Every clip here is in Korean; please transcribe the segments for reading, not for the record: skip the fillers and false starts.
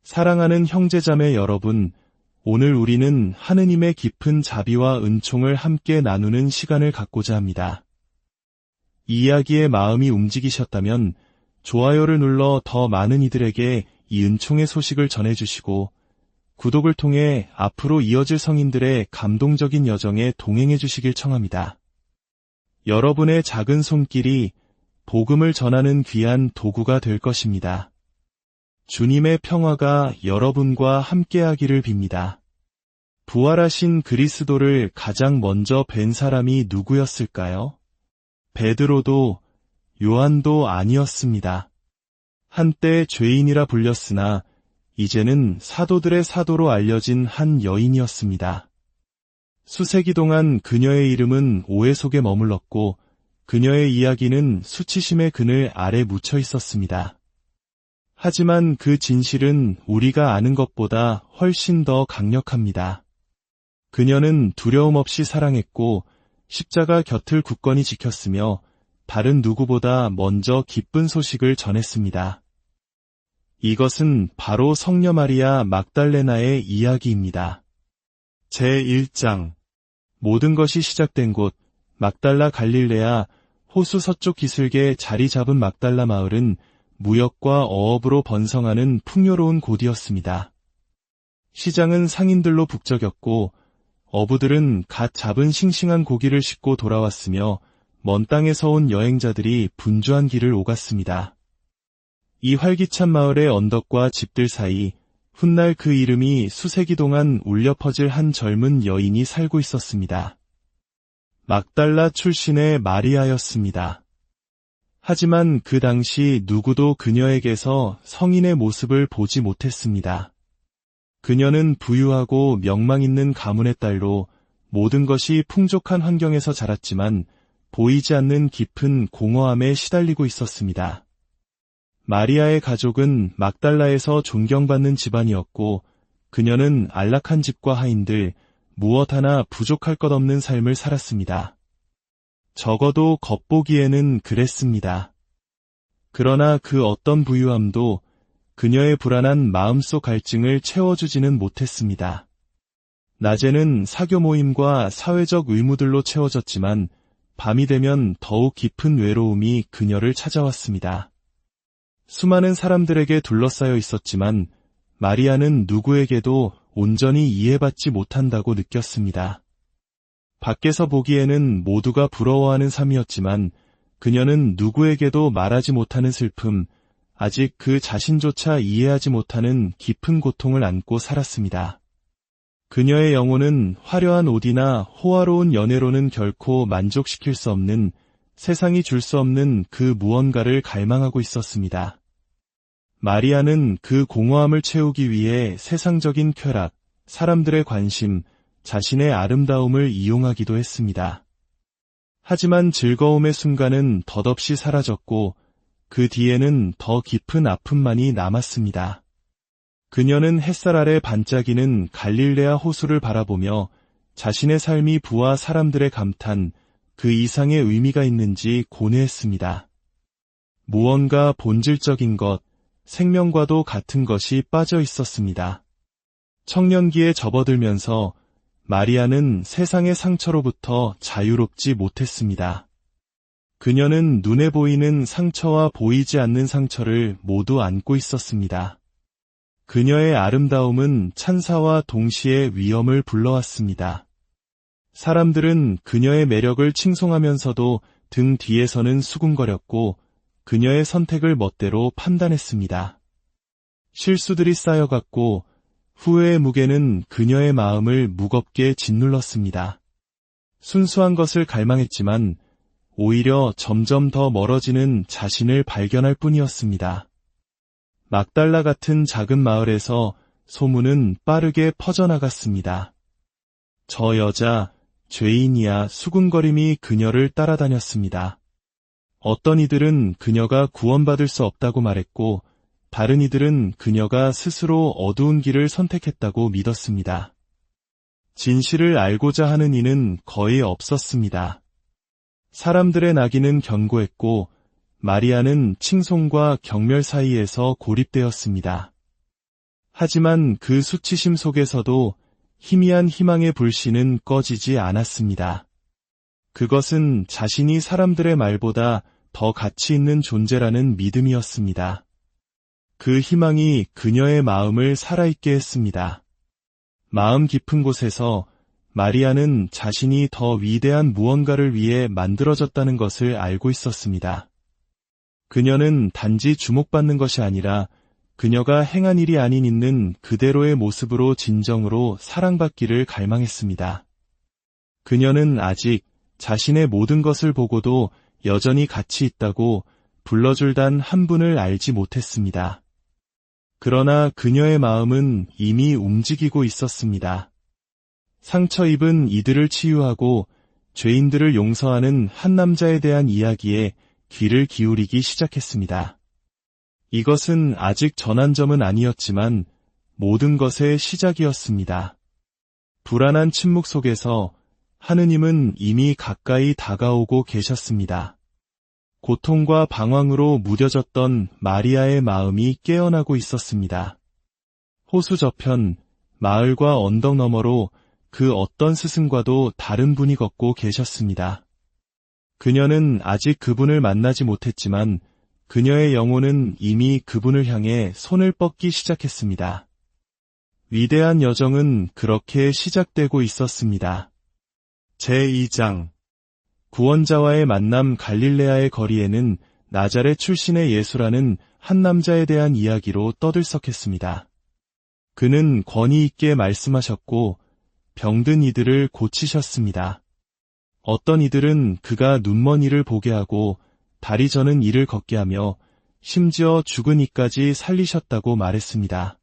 사랑하는 형제자매 여러분, 오늘 우리는 하느님의 깊은 자비와 은총을 함께 나누는 시간을 갖고자 합니다. 이 이야기에 마음이 움직이셨다면 좋아요를 눌러 더 많은 이들에게 이 은총의 소식을 전해주시고 구독을 통해 앞으로 이어질 성인들의 감동적인 여정에 동행해 주시길 청합니다. 여러분의 작은 손길이 복음을 전하는 귀한 도구가 될 것입니다. 주님의 평화가 여러분과 함께하기를 빕니다. 부활하신 그리스도를 가장 먼저 뵌 사람이 누구였을까요? 베드로도 요한도 아니었습니다. 한때 죄인이라 불렸으나 이제는 사도들의 사도로 알려진 한 여인이었습니다. 수세기 동안 그녀의 이름은 오해 속에 머물렀고 그녀의 이야기는 수치심의 그늘 아래 묻혀 있었습니다. 하지만 그 진실은 우리가 아는 것보다 훨씬 더 강력합니다. 그녀는 두려움 없이 사랑했고 십자가 곁을 굳건히 지켰으며 다른 누구보다 먼저 기쁜 소식을 전했습니다. 이것은 바로 성녀 마리아 막달레나의 이야기입니다. 제1장 모든 것이 시작된 곳 막달라 갈릴레아 호수 서쪽 기슭에 자리 잡은 막달라 마을은 무역과 어업으로 번성하는 풍요로운 곳이었습니다. 시장은 상인들로 북적였고 어부들은 갓 잡은 싱싱한 고기를 싣고 돌아왔으며 먼 땅에서 온 여행자들이 분주한 길을 오갔습니다. 이 활기찬 마을의 언덕과 집들 사이 훗날 그 이름이 수세기 동안 울려 퍼질 한 젊은 여인이 살고 있었습니다. 막달라 출신의 마리아였습니다. 하지만 그 당시 누구도 그녀에게서 성인의 모습을 보지 못했습니다. 그녀는 부유하고 명망 있는 가문의 딸로 모든 것이 풍족한 환경에서 자랐지만 보이지 않는 깊은 공허함에 시달리고 있었습니다. 마리아의 가족은 막달라에서 존경받는 집안이었고 그녀는 안락한 집과 하인들, 무엇 하나 부족할 것 없는 삶을 살았습니다. 적어도 겉보기에는 그랬습니다. 그러나 그 어떤 부유함도 그녀의 불안한 마음속 갈증을 채워주지는 못했습니다. 낮에는 사교 모임과 사회적 의무들로 채워졌지만 밤이 되면 더욱 깊은 외로움이 그녀를 찾아왔습니다. 수많은 사람들에게 둘러싸여 있었지만 마리아는 누구에게도 온전히 이해받지 못한다고 느꼈습니다. 밖에서 보기에는 모두가 부러워하는 삶이었지만 그녀는 누구에게도 말하지 못하는 슬픔, 아직 그 자신조차 이해하지 못하는 깊은 고통을 안고 살았습니다. 그녀의 영혼은 화려한 옷이나 호화로운 연애로는 결코 만족시킬 수 없는 세상이 줄 수 없는 그 무언가를 갈망하고 있었습니다. 마리아는 그 공허함을 채우기 위해 세상적인 쾌락, 사람들의 관심, 자신의 아름다움을 이용하기도 했습니다. 하지만 즐거움의 순간은 덧없이 사라졌고 그 뒤에는 더 깊은 아픔만이 남았습니다. 그녀는 햇살 아래 반짝이는 갈릴레아 호수를 바라보며 자신의 삶이 부와 사람들의 감탄, 그 이상의 의미가 있는지 고뇌했습니다. 무언가 본질적인 것, 생명과도 같은 것이 빠져 있었습니다. 청년기에 접어들면서 마리아는 세상의 상처로부터 자유롭지 못했습니다. 그녀는 눈에 보이는 상처와 보이지 않는 상처를 모두 안고 있었습니다. 그녀의 아름다움은 찬사와 동시에 위험을 불러왔습니다. 사람들은 그녀의 매력을 칭송하면서도 등 뒤에서는 수군거렸고 그녀의 선택을 멋대로 판단했습니다. 실수들이 쌓여갔고 후회의 무게는 그녀의 마음을 무겁게 짓눌렀습니다. 순수한 것을 갈망했지만 오히려 점점 더 멀어지는 자신을 발견할 뿐이었습니다. 막달라 같은 작은 마을에서 소문은 빠르게 퍼져나갔습니다. 저 여자, 죄인이야 수군거림이 그녀를 따라다녔습니다. 어떤 이들은 그녀가 구원받을 수 없다고 말했고 다른 이들은 그녀가 스스로 어두운 길을 선택했다고 믿었습니다. 진실을 알고자 하는 이는 거의 없었습니다. 사람들의 낙인은 견고했고 마리아는 칭송과 경멸 사이에서 고립되었습니다. 하지만 그 수치심 속에서도 희미한 희망의 불씨는 꺼지지 않았습니다. 그것은 자신이 사람들의 말보다 더 가치 있는 존재라는 믿음이었습니다. 그 희망이 그녀의 마음을 살아있게 했습니다. 마음 깊은 곳에서 마리아는 자신이 더 위대한 무언가를 위해 만들어졌다는 것을 알고 있었습니다. 그녀는 단지 주목받는 것이 아니라 그녀가 행한 일이 아닌 있는 그대로의 모습으로 진정으로 사랑받기를 갈망했습니다. 그녀는 아직 자신의 모든 것을 보고도 여전히 가치 있다고 불러줄 단 한 분을 알지 못했습니다. 그러나 그녀의 마음은 이미 움직이고 있었습니다. 상처 입은 이들을 치유하고 죄인들을 용서하는 한 남자에 대한 이야기에 귀를 기울이기 시작했습니다. 이것은 아직 전환점은 아니었지만 모든 것의 시작이었습니다. 불안한 침묵 속에서 하느님은 이미 가까이 다가오고 계셨습니다. 고통과 방황으로 무뎌졌던 마리아의 마음이 깨어나고 있었습니다. 호수 저편, 마을과 언덕 너머로 그 어떤 스승과도 다른 분이 걷고 계셨습니다. 그녀는 아직 그분을 만나지 못했지만 그녀의 영혼은 이미 그분을 향해 손을 뻗기 시작했습니다. 위대한 여정은 그렇게 시작되고 있었습니다. 제2장 구원자와의 만남. 갈릴레아의 거리에는 나자렛 출신의 예수라는 한 남자에 대한 이야기로 떠들썩했습니다. 그는 권위 있게 말씀하셨고 병든 이들을 고치셨습니다. 어떤 이들은 그가 눈먼 이를 보게 하고 다리 저는 이를 걷게 하며 심지어 죽은 이까지 살리셨다고 말했습니다.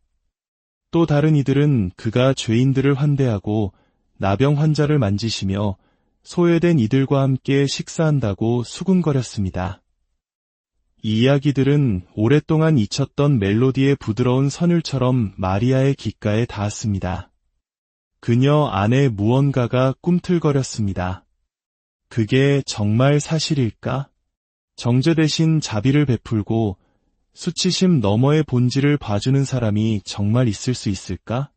또 다른 이들은 그가 죄인들을 환대하고 나병 환자를 만지시며 소외된 이들과 함께 식사한다고 수군거렸습니다. 이 이야기들은 오랫동안 잊혔던 멜로디의 부드러운 선율처럼 마리아의 귓가에 닿았습니다. 그녀 안에 무언가가 꿈틀거렸습니다. 그게 정말 사실일까? 정죄 대신 자비를 베풀고 수치심 너머의 본질을 봐주는 사람이 정말 있을 수 있을까?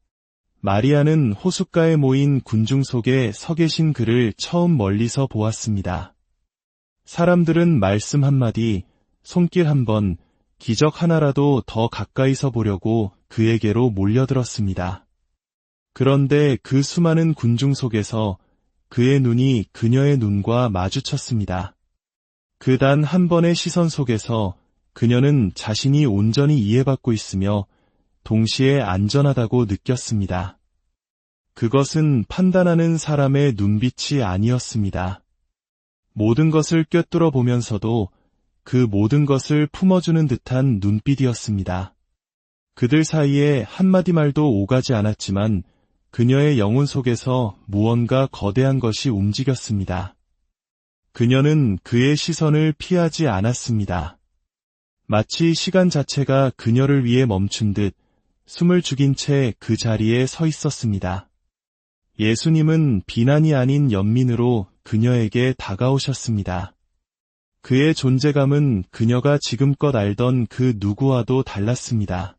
마리아는 호숫가에 모인 군중 속에 서 계신 그를 처음 멀리서 보았습니다. 사람들은 말씀 한마디, 손길 한번, 기적 하나라도 더 가까이서 보려고 그에게로 몰려들었습니다. 그런데 그 수많은 군중 속에서 그의 눈이 그녀의 눈과 마주쳤습니다. 그 단 한 번의 시선 속에서 그녀는 자신이 온전히 이해받고 있으며 동시에 안전하다고 느꼈습니다. 그것은 판단하는 사람의 눈빛이 아니었습니다. 모든 것을 꿰뚫어 보면서도 그 모든 것을 품어주는 듯한 눈빛이었습니다. 그들 사이에 한마디 말도 오가지 않았지만 그녀의 영혼 속에서 무언가 거대한 것이 움직였습니다. 그녀는 그의 시선을 피하지 않았습니다. 마치 시간 자체가 그녀를 위해 멈춘 듯 숨을 죽인 채 그 자리에 서 있었습니다. 예수님은 비난이 아닌 연민으로 그녀에게 다가오셨습니다. 그의 존재감은 그녀가 지금껏 알던 그 누구와도 달랐습니다.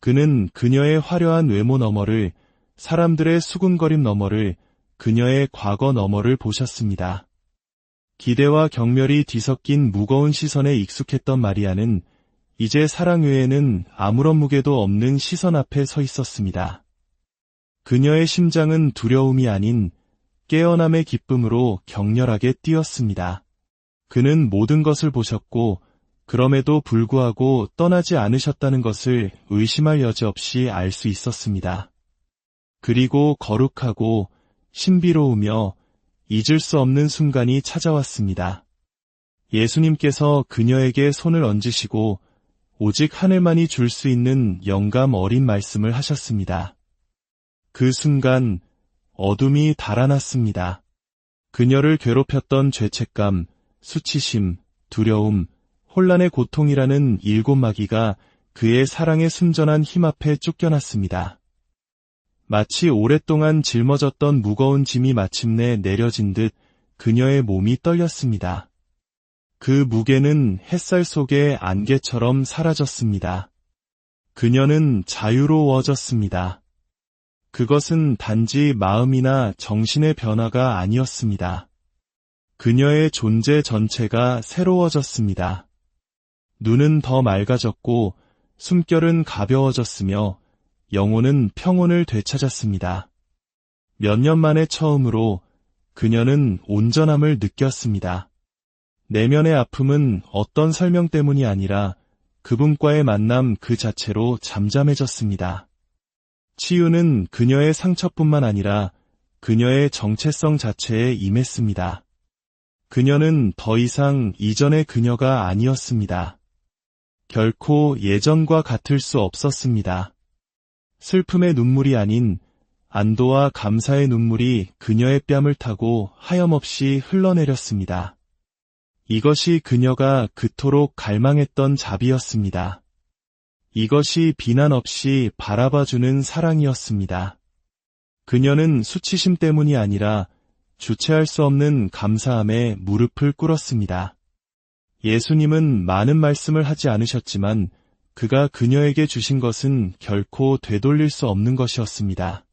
그는 그녀의 화려한 외모 너머를, 사람들의 수군거림 너머를, 그녀의 과거 너머를 보셨습니다. 기대와 경멸이 뒤섞인 무거운 시선에 익숙했던 마리아는 이제 사랑 외에는 아무런 무게도 없는 시선 앞에 서 있었습니다. 그녀의 심장은 두려움이 아닌 깨어남의 기쁨으로 격렬하게 뛰었습니다. 그는 모든 것을 보셨고 그럼에도 불구하고 떠나지 않으셨다는 것을 의심할 여지 없이 알 수 있었습니다. 그리고 거룩하고 신비로우며 잊을 수 없는 순간이 찾아왔습니다. 예수님께서 그녀에게 손을 얹으시고 오직 하늘만이 줄 수 있는 영감 어린 말씀을 하셨습니다. 그 순간 어둠이 달아났습니다. 그녀를 괴롭혔던 죄책감, 수치심, 두려움, 혼란의 고통이라는 7 마귀가 그의 사랑의 순전한 힘 앞에 쫓겨났습니다. 마치 오랫동안 짊어졌던 무거운 짐이 마침내 내려진 듯 그녀의 몸이 떨렸습니다. 그 무게는 햇살 속의 안개처럼 사라졌습니다. 그녀는 자유로워졌습니다. 그것은 단지 마음이나 정신의 변화가 아니었습니다. 그녀의 존재 전체가 새로워졌습니다. 눈은 더 맑아졌고 숨결은 가벼워졌으며 영혼은 평온을 되찾았습니다. 몇 년 만에 처음으로 그녀는 온전함을 느꼈습니다. 내면의 아픔은 어떤 설명 때문이 아니라 그분과의 만남 그 자체로 잠잠해졌습니다. 치유는 그녀의 상처뿐만 아니라 그녀의 정체성 자체에 임했습니다. 그녀는 더 이상 이전의 그녀가 아니었습니다. 결코 예전과 같을 수 없었습니다. 슬픔의 눈물이 아닌 안도와 감사의 눈물이 그녀의 뺨을 타고 하염없이 흘러내렸습니다. 이것이 그녀가 그토록 갈망했던 자비였습니다. 이것이 비난 없이 바라봐주는 사랑이었습니다. 그녀는 수치심 때문이 아니라 주체할 수 없는 감사함에 무릎을 꿇었습니다. 예수님은 많은 말씀을 하지 않으셨지만 그가 그녀에게 주신 것은 결코 되돌릴 수 없는 것이었습니다.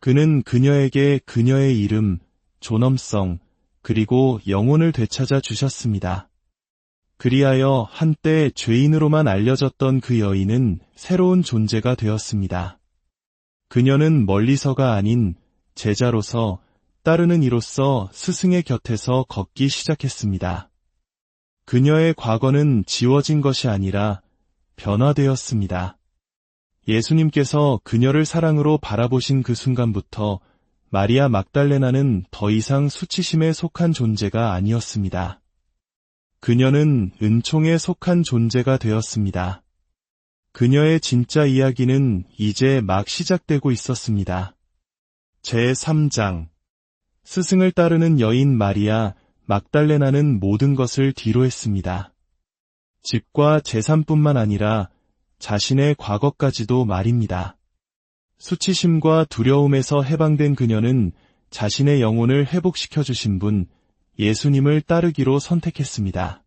그는 그녀에게 그녀의 이름, 존엄성, 그리고 영혼을 되찾아 주셨습니다. 그리하여 한때 죄인으로만 알려졌던 그 여인은 새로운 존재가 되었습니다. 그녀는 멀리서가 아닌 제자로서 따르는 이로서 스승의 곁에서 걷기 시작했습니다. 그녀의 과거는 지워진 것이 아니라 변화되었습니다. 예수님께서 그녀를 사랑으로 바라보신 그 순간부터 마리아 막달레나는 더 이상 수치심에 속한 존재가 아니었습니다. 그녀는 은총에 속한 존재가 되었습니다. 그녀의 진짜 이야기는 이제 막 시작되고 있었습니다. 제3장 스승을 따르는 여인 마리아 막달레나는 모든 것을 뒤로 했습니다. 집과 재산뿐만 아니라 자신의 과거까지도 말입니다. 수치심과 두려움에서 해방된 그녀는 자신의 영혼을 회복시켜 주신 분, 예수님을 따르기로 선택했습니다.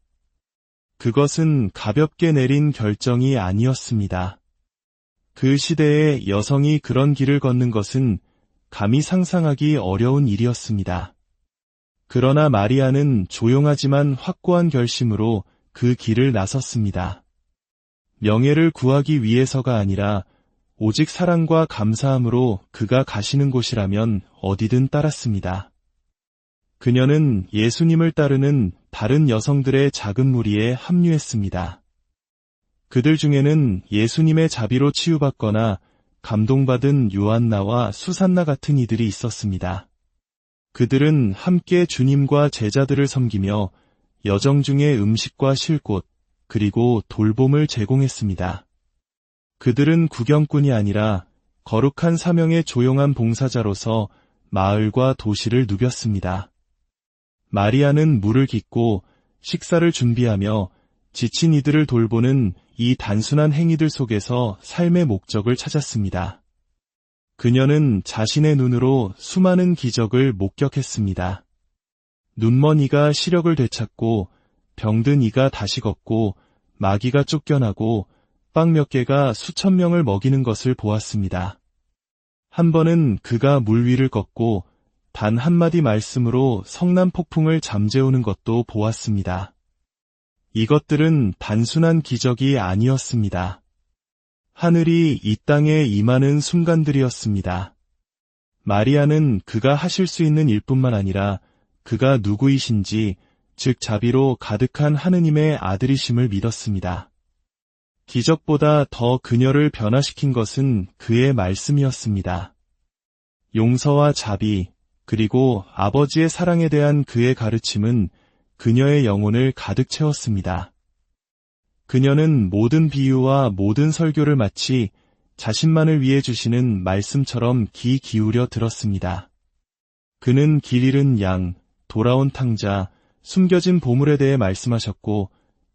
그것은 가볍게 내린 결정이 아니었습니다. 그 시대에 여성이 그런 길을 걷는 것은 감히 상상하기 어려운 일이었습니다. 그러나 마리아는 조용하지만 확고한 결심으로 그 길을 나섰습니다. 명예를 구하기 위해서가 아니라 오직 사랑과 감사함으로 그가 가시는 곳이라면 어디든 따랐습니다. 그녀는 예수님을 따르는 다른 여성들의 작은 무리에 합류했습니다. 그들 중에는 예수님의 자비로 치유받거나 감동받은 요한나와 수산나 같은 이들이 있었습니다. 그들은 함께 주님과 제자들을 섬기며 여정 중에 음식과 쉴곳, 그리고 돌봄을 제공했습니다. 그들은 구경꾼이 아니라 거룩한 사명의 조용한 봉사자로서 마을과 도시를 누볐습니다. 마리아는 물을 깃고 식사를 준비하며 지친 이들을 돌보는 이 단순한 행위들 속에서 삶의 목적을 찾았습니다. 그녀는 자신의 눈으로 수많은 기적을 목격했습니다. 눈먼 이가 시력을 되찾고 병든 이가 다시 걷고 마귀가 쫓겨나고 빵 몇 개가 수천 명을 먹이는 것을 보았습니다. 한 번은 그가 물 위를 걷고 단 한마디 말씀으로 성난 폭풍을 잠재우는 것도 보았습니다. 이것들은 단순한 기적이 아니었습니다. 하늘이 이 땅에 임하는 순간들이었습니다. 마리아는 그가 하실 수 있는 일뿐만 아니라 그가 누구이신지, 즉 자비로 가득한 하느님의 아들이심을 믿었습니다. 기적보다 더 그녀를 변화시킨 것은 그의 말씀이었습니다. 용서와 자비, 그리고 아버지의 사랑에 대한 그의 가르침은 그녀의 영혼을 가득 채웠습니다. 그녀는 모든 비유와 모든 설교를 마치 자신만을 위해 주시는 말씀처럼 귀 기울여 들었습니다. 그는 길 잃은 양, 돌아온 탕자, 숨겨진 보물에 대해 말씀하셨고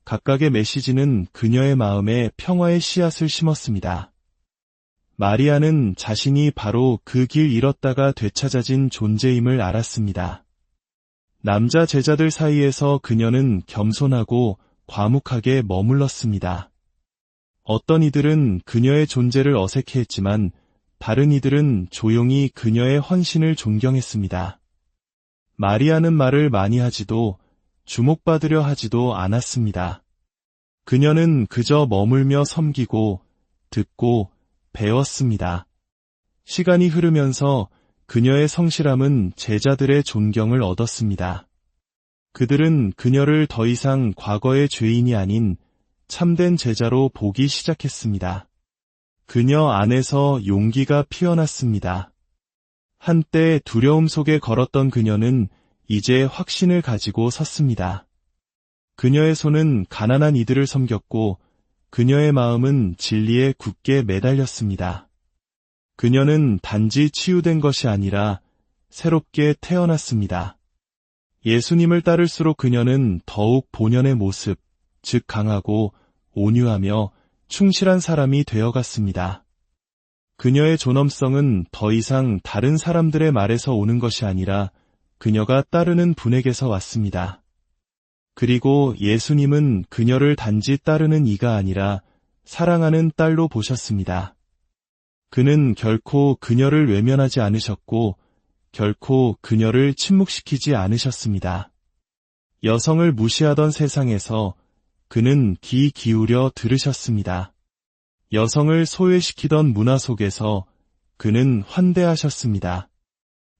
각각의 메시지는 그녀의 마음에 평화의 씨앗을 심었습니다. 마리아는 자신이 바로 그 길 잃었다가 되찾아진 존재임을 알았습니다. 남자 제자들 사이에서 그녀는 겸손하고 과묵하게 머물렀습니다. 어떤 이들은 그녀의 존재를 어색해했지만 다른 이들은 조용히 그녀의 헌신을 존경했습니다. 마리아는 말을 많이 하지도 주목받으려 하지도 않았습니다. 그녀는 그저 머물며 섬기고 듣고 배웠습니다. 시간이 흐르면서 그녀의 성실함은 제자들의 존경을 얻었습니다. 그들은 그녀를 더 이상 과거의 죄인이 아닌 참된 제자로 보기 시작했습니다. 그녀 안에서 용기가 피어났습니다. 한때 두려움 속에 걸었던 그녀는 이제 확신을 가지고 섰습니다. 그녀의 손은 가난한 이들을 섬겼고 그녀의 마음은 진리에 굳게 매달렸습니다. 그녀는 단지 치유된 것이 아니라 새롭게 태어났습니다. 예수님을 따를수록 그녀는 더욱 본연의 모습, 즉 강하고 온유하며 충실한 사람이 되어갔습니다. 그녀의 존엄성은 더 이상 다른 사람들의 말에서 오는 것이 아니라 그녀가 따르는 분에게서 왔습니다. 그리고 예수님은 그녀를 단지 따르는 이가 아니라 사랑하는 딸로 보셨습니다. 그는 결코 그녀를 외면하지 않으셨고 결코 그녀를 침묵시키지 않으셨습니다. 여성을 무시하던 세상에서 그는 귀 기울여 들으셨습니다. 여성을 소외시키던 문화 속에서 그는 환대하셨습니다.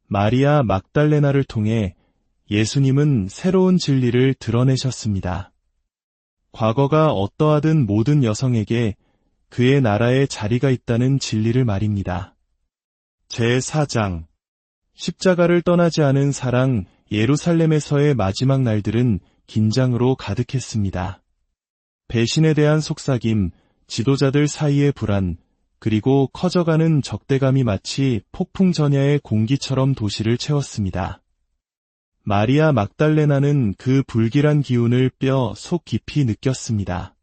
마리아 막달레나를 통해 예수님은 새로운 진리를 드러내셨습니다. 과거가 어떠하든 모든 여성에게 그의 나라에 자리가 있다는 진리를 말입니다. 제4장 십자가를 떠나지 않은 사랑. 예루살렘에서의 마지막 날들은 긴장으로 가득했습니다. 배신에 대한 속삭임, 지도자들 사이의 불안, 그리고 커져가는 적대감이 마치 폭풍 전야의 공기처럼 도시를 채웠습니다. 마리아 막달레나는 그 불길한 기운을 뼈 속 깊이 느꼈습니다.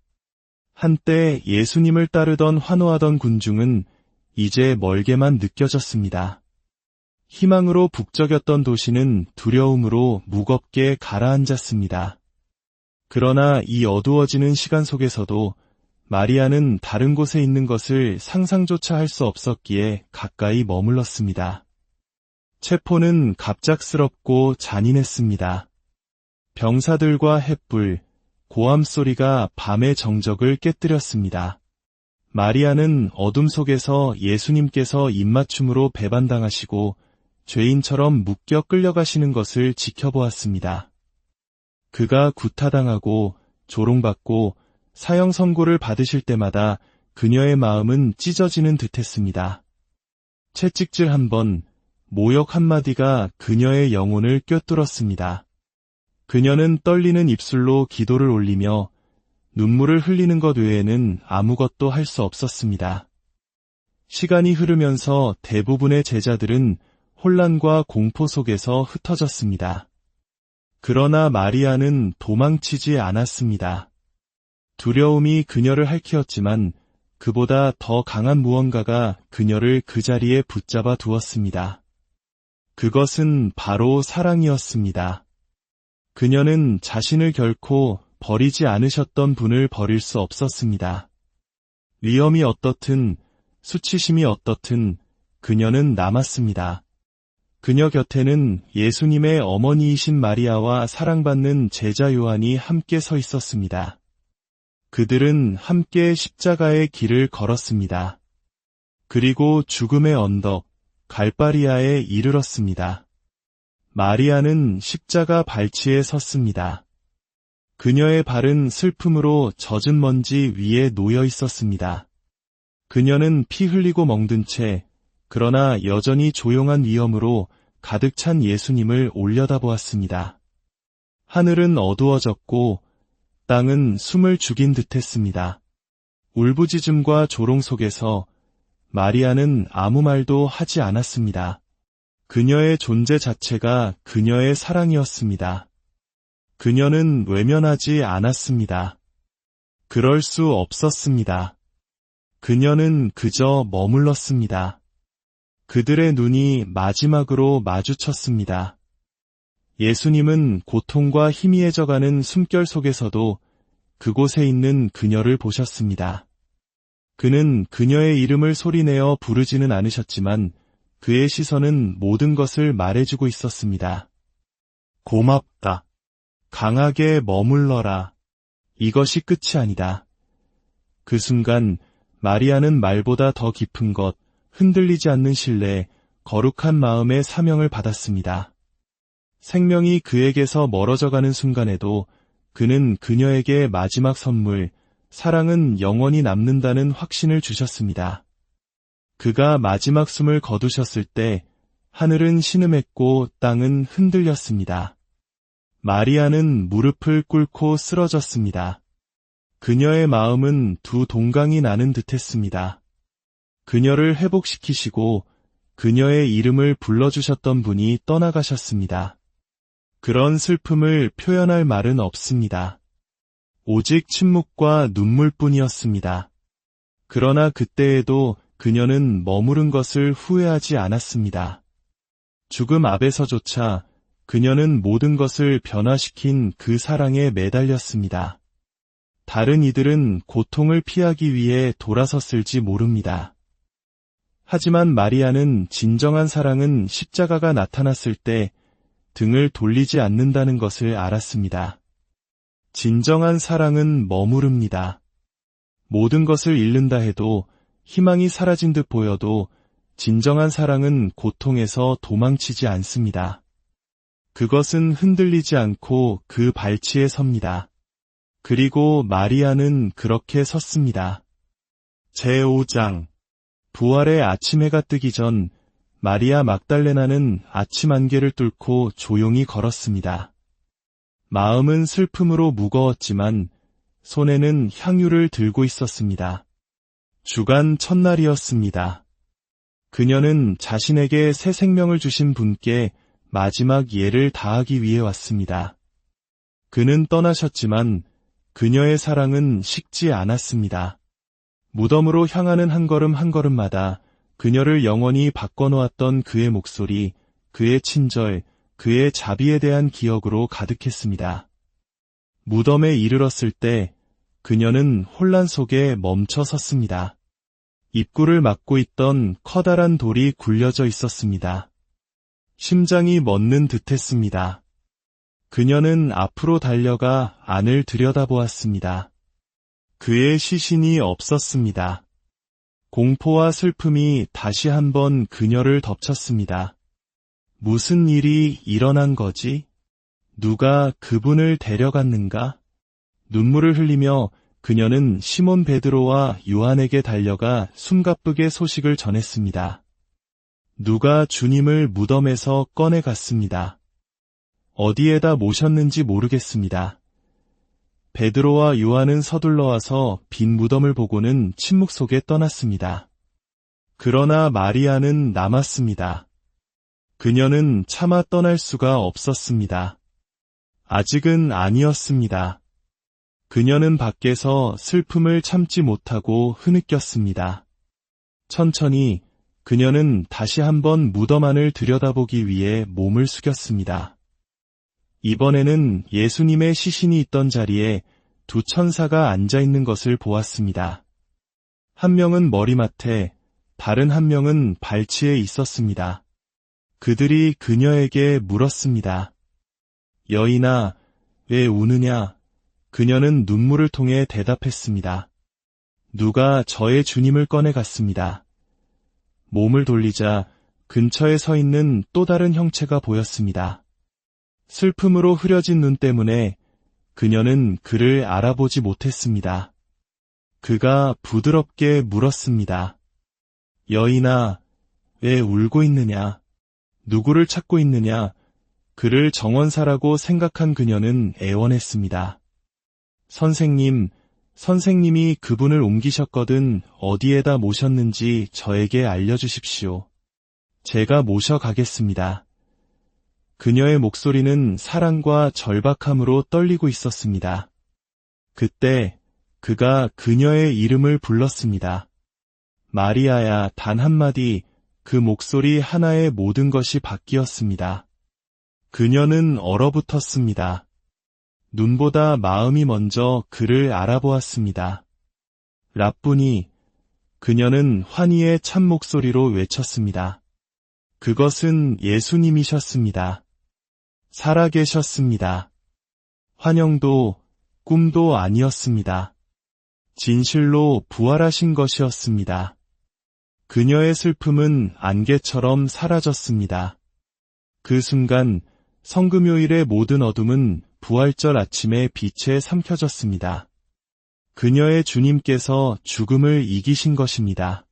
한때 예수님을 따르던 환호하던 군중은 이제 멀게만 느껴졌습니다. 희망으로 북적였던 도시는 두려움으로 무겁게 가라앉았습니다. 그러나 이 어두워지는 시간 속에서도 마리아는 다른 곳에 있는 것을 상상조차 할 수 없었기에 가까이 머물렀습니다. 체포는 갑작스럽고 잔인했습니다. 병사들과 횃불, 고함 소리가 밤의 정적을 깨뜨렸습니다. 마리아는 어둠 속에서 예수님께서 입맞춤으로 배반당하시고 죄인처럼 묶여 끌려가시는 것을 지켜보았습니다. 그가 구타당하고 조롱받고 사형 선고를 받으실 때마다 그녀의 마음은 찢어지는 듯했습니다. 채찍질 한 번, 모욕 한마디가 그녀의 영혼을 꿰뚫었습니다. 그녀는 떨리는 입술로 기도를 올리며 눈물을 흘리는 것 외에는 아무것도 할 수 없었습니다. 시간이 흐르면서 대부분의 제자들은 혼란과 공포 속에서 흩어졌습니다. 그러나 마리아는 도망치지 않았습니다. 두려움이 그녀를 핥히었지만 그보다 더 강한 무언가가 그녀를 그 자리에 붙잡아 두었습니다. 그것은 바로 사랑이었습니다. 그녀는 자신을 결코 버리지 않으셨던 분을 버릴 수 없었습니다. 위험이 어떻든 수치심이 어떻든 그녀는 남았습니다. 그녀 곁에는 예수님의 어머니이신 마리아와 사랑받는 제자 요한이 함께 서 있었습니다. 그들은 함께 십자가의 길을 걸었습니다. 그리고 죽음의 언덕, 갈바리아에 이르렀습니다. 마리아는 십자가 발치에 섰습니다. 그녀의 발은 슬픔으로 젖은 먼지 위에 놓여 있었습니다. 그녀는 피 흘리고 멍든 채 그러나 여전히 조용한 위엄으로 가득 찬 예수님을 올려다보았습니다. 하늘은 어두워졌고 땅은 숨을 죽인 듯했습니다. 울부짖음과 조롱 속에서 마리아는 아무 말도 하지 않았습니다. 그녀의 존재 자체가 그녀의 사랑이었습니다. 그녀는 외면하지 않았습니다. 그럴 수 없었습니다. 그녀는 그저 머물렀습니다. 그들의 눈이 마지막으로 마주쳤습니다. 예수님은 고통과 희미해져가는 숨결 속에서도 그곳에 있는 그녀를 보셨습니다. 그는 그녀의 이름을 소리내어 부르지는 않으셨지만 그의 시선은 모든 것을 말해주고 있었습니다. 고맙다. 강하게 머물러라. 이것이 끝이 아니다. 그 순간 마리아는 말보다 더 깊은 것, 흔들리지 않는 신뢰, 거룩한 마음의 사명을 받았습니다. 생명이 그에게서 멀어져가는 순간에도 그는 그녀에게 마지막 선물, 사랑은 영원히 남는다는 확신을 주셨습니다. 그가 마지막 숨을 거두셨을 때 하늘은 신음했고 땅은 흔들렸습니다. 마리아는 무릎을 꿇고 쓰러졌습니다. 그녀의 마음은 두 동강이 나는 듯했습니다. 그녀를 회복시키시고 그녀의 이름을 불러주셨던 분이 떠나가셨습니다. 그런 슬픔을 표현할 말은 없습니다. 오직 침묵과 눈물뿐이었습니다. 그러나 그때에도 그녀는 머무른 것을 후회하지 않았습니다. 죽음 앞에서조차 그녀는 모든 것을 변화시킨 그 사랑에 매달렸습니다. 다른 이들은 고통을 피하기 위해 돌아섰을지 모릅니다. 하지만 마리아는 진정한 사랑은 십자가가 나타났을 때 등을 돌리지 않는다는 것을 알았습니다. 진정한 사랑은 머무릅니다. 모든 것을 잃는다 해도 희망이 사라진 듯 보여도 진정한 사랑은 고통에서 도망치지 않습니다. 그것은 흔들리지 않고 그 발치에 섭니다. 그리고 마리아는 그렇게 섰습니다. 제5장 부활의 아침 해가 뜨기 전 마리아 막달레나는 아침 안개를 뚫고 조용히 걸었습니다. 마음은 슬픔으로 무거웠지만 손에는 향유를 들고 있었습니다. 주간 첫날이었습니다. 그녀는 자신에게 새 생명을 주신 분께 마지막 예를 다하기 위해 왔습니다. 그는 떠나셨지만 그녀의 사랑은 식지 않았습니다. 무덤으로 향하는 한 걸음 한 걸음마다 그녀를 영원히 바꿔놓았던 그의 목소리, 그의 친절, 그의 자비에 대한 기억으로 가득했습니다. 무덤에 이르렀을 때 그녀는 혼란 속에 멈춰 섰습니다. 입구를 막고 있던 커다란 돌이 굴려져 있었습니다. 심장이 멎는 듯했습니다. 그녀는 앞으로 달려가 안을 들여다보았습니다. 그의 시신이 없었습니다. 공포와 슬픔이 다시 한번 그녀를 덮쳤습니다. 무슨 일이 일어난 거지? 누가 그분을 데려갔는가? 눈물을 흘리며 그녀는 시몬 베드로와 요한에게 달려가 숨가쁘게 소식을 전했습니다. 누가 주님을 무덤에서 꺼내갔습니다. 어디에다 모셨는지 모르겠습니다. 베드로와 요한은 서둘러 와서 빈 무덤을 보고는 침묵 속에 떠났습니다. 그러나 마리아는 남았습니다. 그녀는 차마 떠날 수가 없었습니다. 아직은 아니었습니다. 그녀는 밖에서 슬픔을 참지 못하고 흐느꼈습니다. 천천히 그녀는 다시 한번 무덤 안을 들여다보기 위해 몸을 숙였습니다. 이번에는 예수님의 시신이 있던 자리에 두 천사가 앉아있는 것을 보았습니다. 한 명은 머리맡에, 다른 한 명은 발치에 있었습니다. 그들이 그녀에게 물었습니다. 여인아, 왜 우느냐? 그녀는 눈물을 통해 대답했습니다. 누가 저의 주님을 꺼내갔습니다. 몸을 돌리자 근처에 서 있는 또 다른 형체가 보였습니다. 슬픔으로 흐려진 눈 때문에 그녀는 그를 알아보지 못했습니다. 그가 부드럽게 물었습니다. 여인아, 왜 울고 있느냐? 누구를 찾고 있느냐? 그를 정원사라고 생각한 그녀는 애원했습니다. 선생님이 그분을 옮기셨거든 어디에다 모셨는지 저에게 알려주십시오. 제가 모셔가겠습니다. 그녀의 목소리는 사랑과 절박함으로 떨리고 있었습니다. 그때 그가 그녀의 이름을 불렀습니다. 마리아야. 단 한마디, 그 목소리 하나에 모든 것이 바뀌었습니다. 그녀는 얼어붙었습니다. 눈보다 마음이 먼저 그를 알아보았습니다. 라뿌니, 그녀는 환희의 참 목소리로 외쳤습니다. 그것은 예수님이셨습니다. 살아계셨습니다. 환영도 꿈도 아니었습니다. 진실로 부활하신 것이었습니다. 그녀의 슬픔은 안개처럼 사라졌습니다. 그 순간 성금요일의 모든 어둠은 부활절 아침의 빛에 삼켜졌습니다. 그녀의 주님께서 죽음을 이기신 것입니다.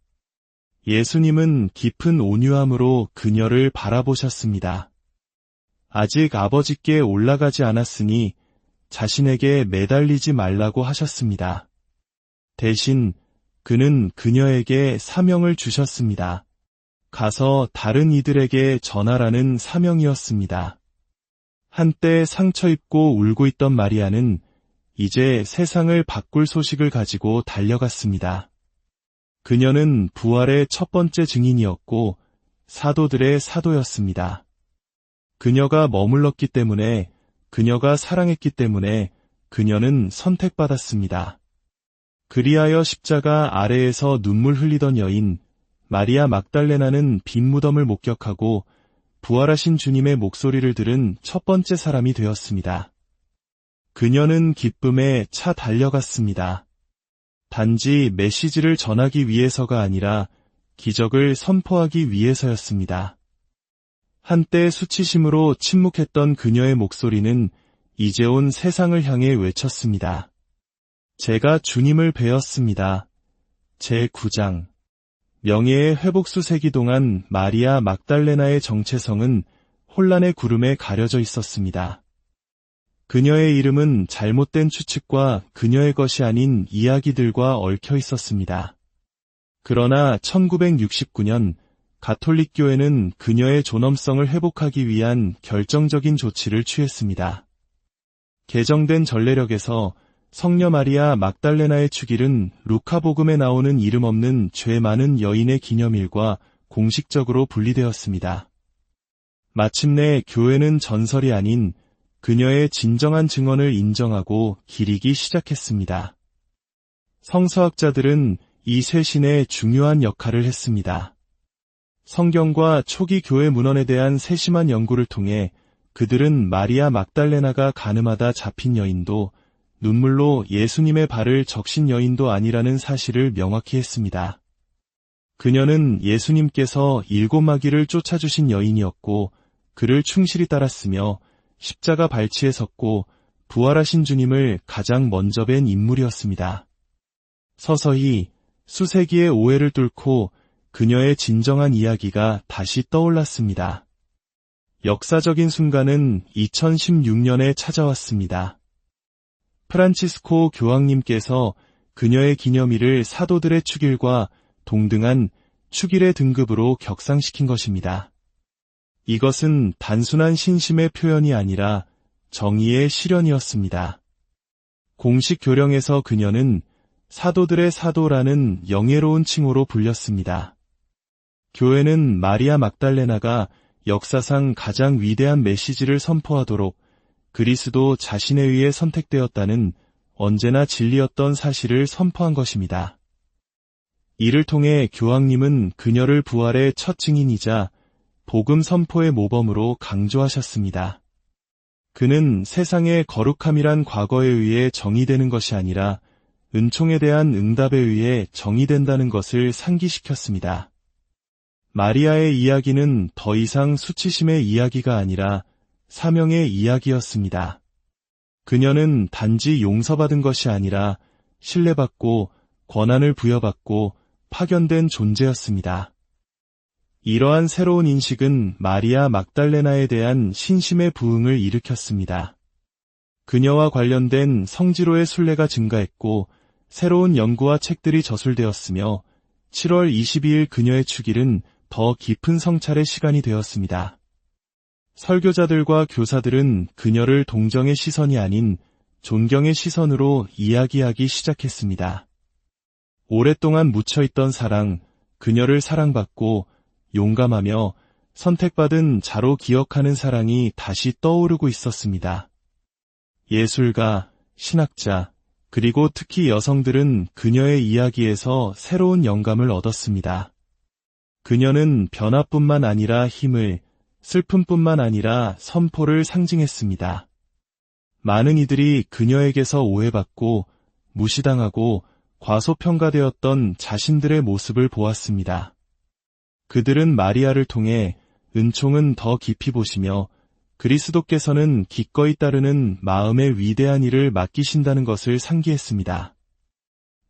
예수님은 깊은 온유함으로 그녀를 바라보셨습니다. 아직 아버지께 올라가지 않았으니 자신에게 매달리지 말라고 하셨습니다. 대신 그는 그녀에게 사명을 주셨습니다. 가서 다른 이들에게 전하라는 사명이었습니다. 한때 상처 입고 울고 있던 마리아는 이제 세상을 바꿀 소식을 가지고 달려갔습니다. 그녀는 부활의 첫 번째 증인이었고 사도들의 사도였습니다. 그녀가 머물렀기 때문에, 그녀가 사랑했기 때문에 그녀는 선택받았습니다. 그리하여 십자가 아래에서 눈물 흘리던 여인 마리아 막달레나는 빈 무덤을 목격하고 부활하신 주님의 목소리를 들은 첫 번째 사람이 되었습니다. 그녀는 기쁨에 차 달려갔습니다. 단지 메시지를 전하기 위해서가 아니라 기적을 선포하기 위해서였습니다. 한때 수치심으로 침묵했던 그녀의 목소리는 이제 온 세상을 향해 외쳤습니다. 제가 주님을 뵈었습니다. 제9장 명예의 회복 수세기 동안 마리아 막달레나의 정체성은 혼란의 구름에 가려져 있었습니다. 그녀의 이름은 잘못된 추측과 그녀의 것이 아닌 이야기들과 얽혀 있었습니다. 그러나 1969년 가톨릭교회는 그녀의 존엄성을 회복하기 위한 결정적인 조치를 취했습니다. 개정된 전례력에서 성녀 마리아 막달레나의 축일은 루카복음에 나오는 이름 없는 죄 많은 여인의 기념일과 공식적으로 분리되었습니다. 마침내 교회는 전설이 아닌 그녀의 진정한 증언을 인정하고 기리기 시작했습니다. 성서학자들은 이 쇄신에 중요한 역할을 했습니다. 성경과 초기 교회 문헌에 대한 세심한 연구를 통해 그들은 마리아 막달레나가 가늠하다 잡힌 여인도 눈물로 예수님의 발을 적신 여인도 아니라는 사실을 명확히 했습니다. 그녀는 예수님께서 7 마귀를 쫓아주신 여인이었고 그를 충실히 따랐으며 십자가 발치에 섰고 부활하신 주님을 가장 먼저 뵌 인물이었습니다. 서서히 수세기의 오해를 뚫고 그녀의 진정한 이야기가 다시 떠올랐습니다. 역사적인 순간은 2016년에 찾아왔습니다. 프란치스코 교황님께서 그녀의 기념일을 사도들의 축일과 동등한 축일의 등급으로 격상시킨 것입니다. 이것은 단순한 신심의 표현이 아니라 정의의 실현이었습니다. 공식 교령에서 그녀는 사도들의 사도라는 영예로운 칭호로 불렸습니다. 교회는 마리아 막달레나가 역사상 가장 위대한 메시지를 선포하도록 그리스도 자신에 의해 선택되었다는 언제나 진리였던 사실을 선포한 것입니다. 이를 통해 교황님은 그녀를 부활의 첫 증인이자 복음 선포의 모범으로 강조하셨습니다. 그는 세상의 거룩함이란 과거에 의해 정의되는 것이 아니라 은총에 대한 응답에 의해 정의된다는 것을 상기시켰습니다. 마리아의 이야기는 더 이상 수치심의 이야기가 아니라 사명의 이야기였습니다. 그녀는 단지 용서받은 것이 아니라 신뢰받고 권한을 부여받고 파견된 존재였습니다. 이러한 새로운 인식은 마리아 막달레나에 대한 신심의 부흥을 일으켰습니다. 그녀와 관련된 성지로의 순례가 증가했고 새로운 연구와 책들이 저술되었으며 7월 22일 그녀의 축일은 더 깊은 성찰의 시간이 되었습니다. 설교자들과 교사들은 그녀를 동정의 시선이 아닌 존경의 시선으로 이야기하기 시작했습니다. 오랫동안 묻혀있던 사랑, 그녀를 사랑받고 용감하며 선택받은 자로 기억하는 사랑이 다시 떠오르고 있었습니다. 예술가, 신학자, 그리고 특히 여성들은 그녀의 이야기에서 새로운 영감을 얻었습니다. 그녀는 변화뿐만 아니라 힘을, 슬픔뿐만 아니라 선포를 상징했습니다. 많은 이들이 그녀에게서 오해받고 무시당하고 과소평가되었던 자신들의 모습을 보았습니다. 그들은 마리아를 통해 은총은 더 깊이 보시며 그리스도께서는 기꺼이 따르는 마음의 위대한 일을 맡기신다는 것을 상기했습니다.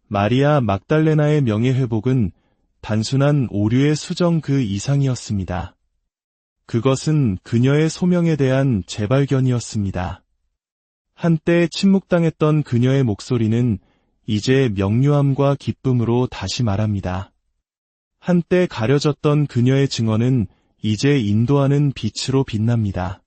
마리아 막달레나의 명예회복은 단순한 오류의 수정 그 이상이었습니다. 그것은 그녀의 소명에 대한 재발견이었습니다. 한때 침묵당했던 그녀의 목소리는 이제 명료함과 기쁨으로 다시 말합니다. 한때 가려졌던 그녀의 증언은 이제 인도하는 빛으로 빛납니다.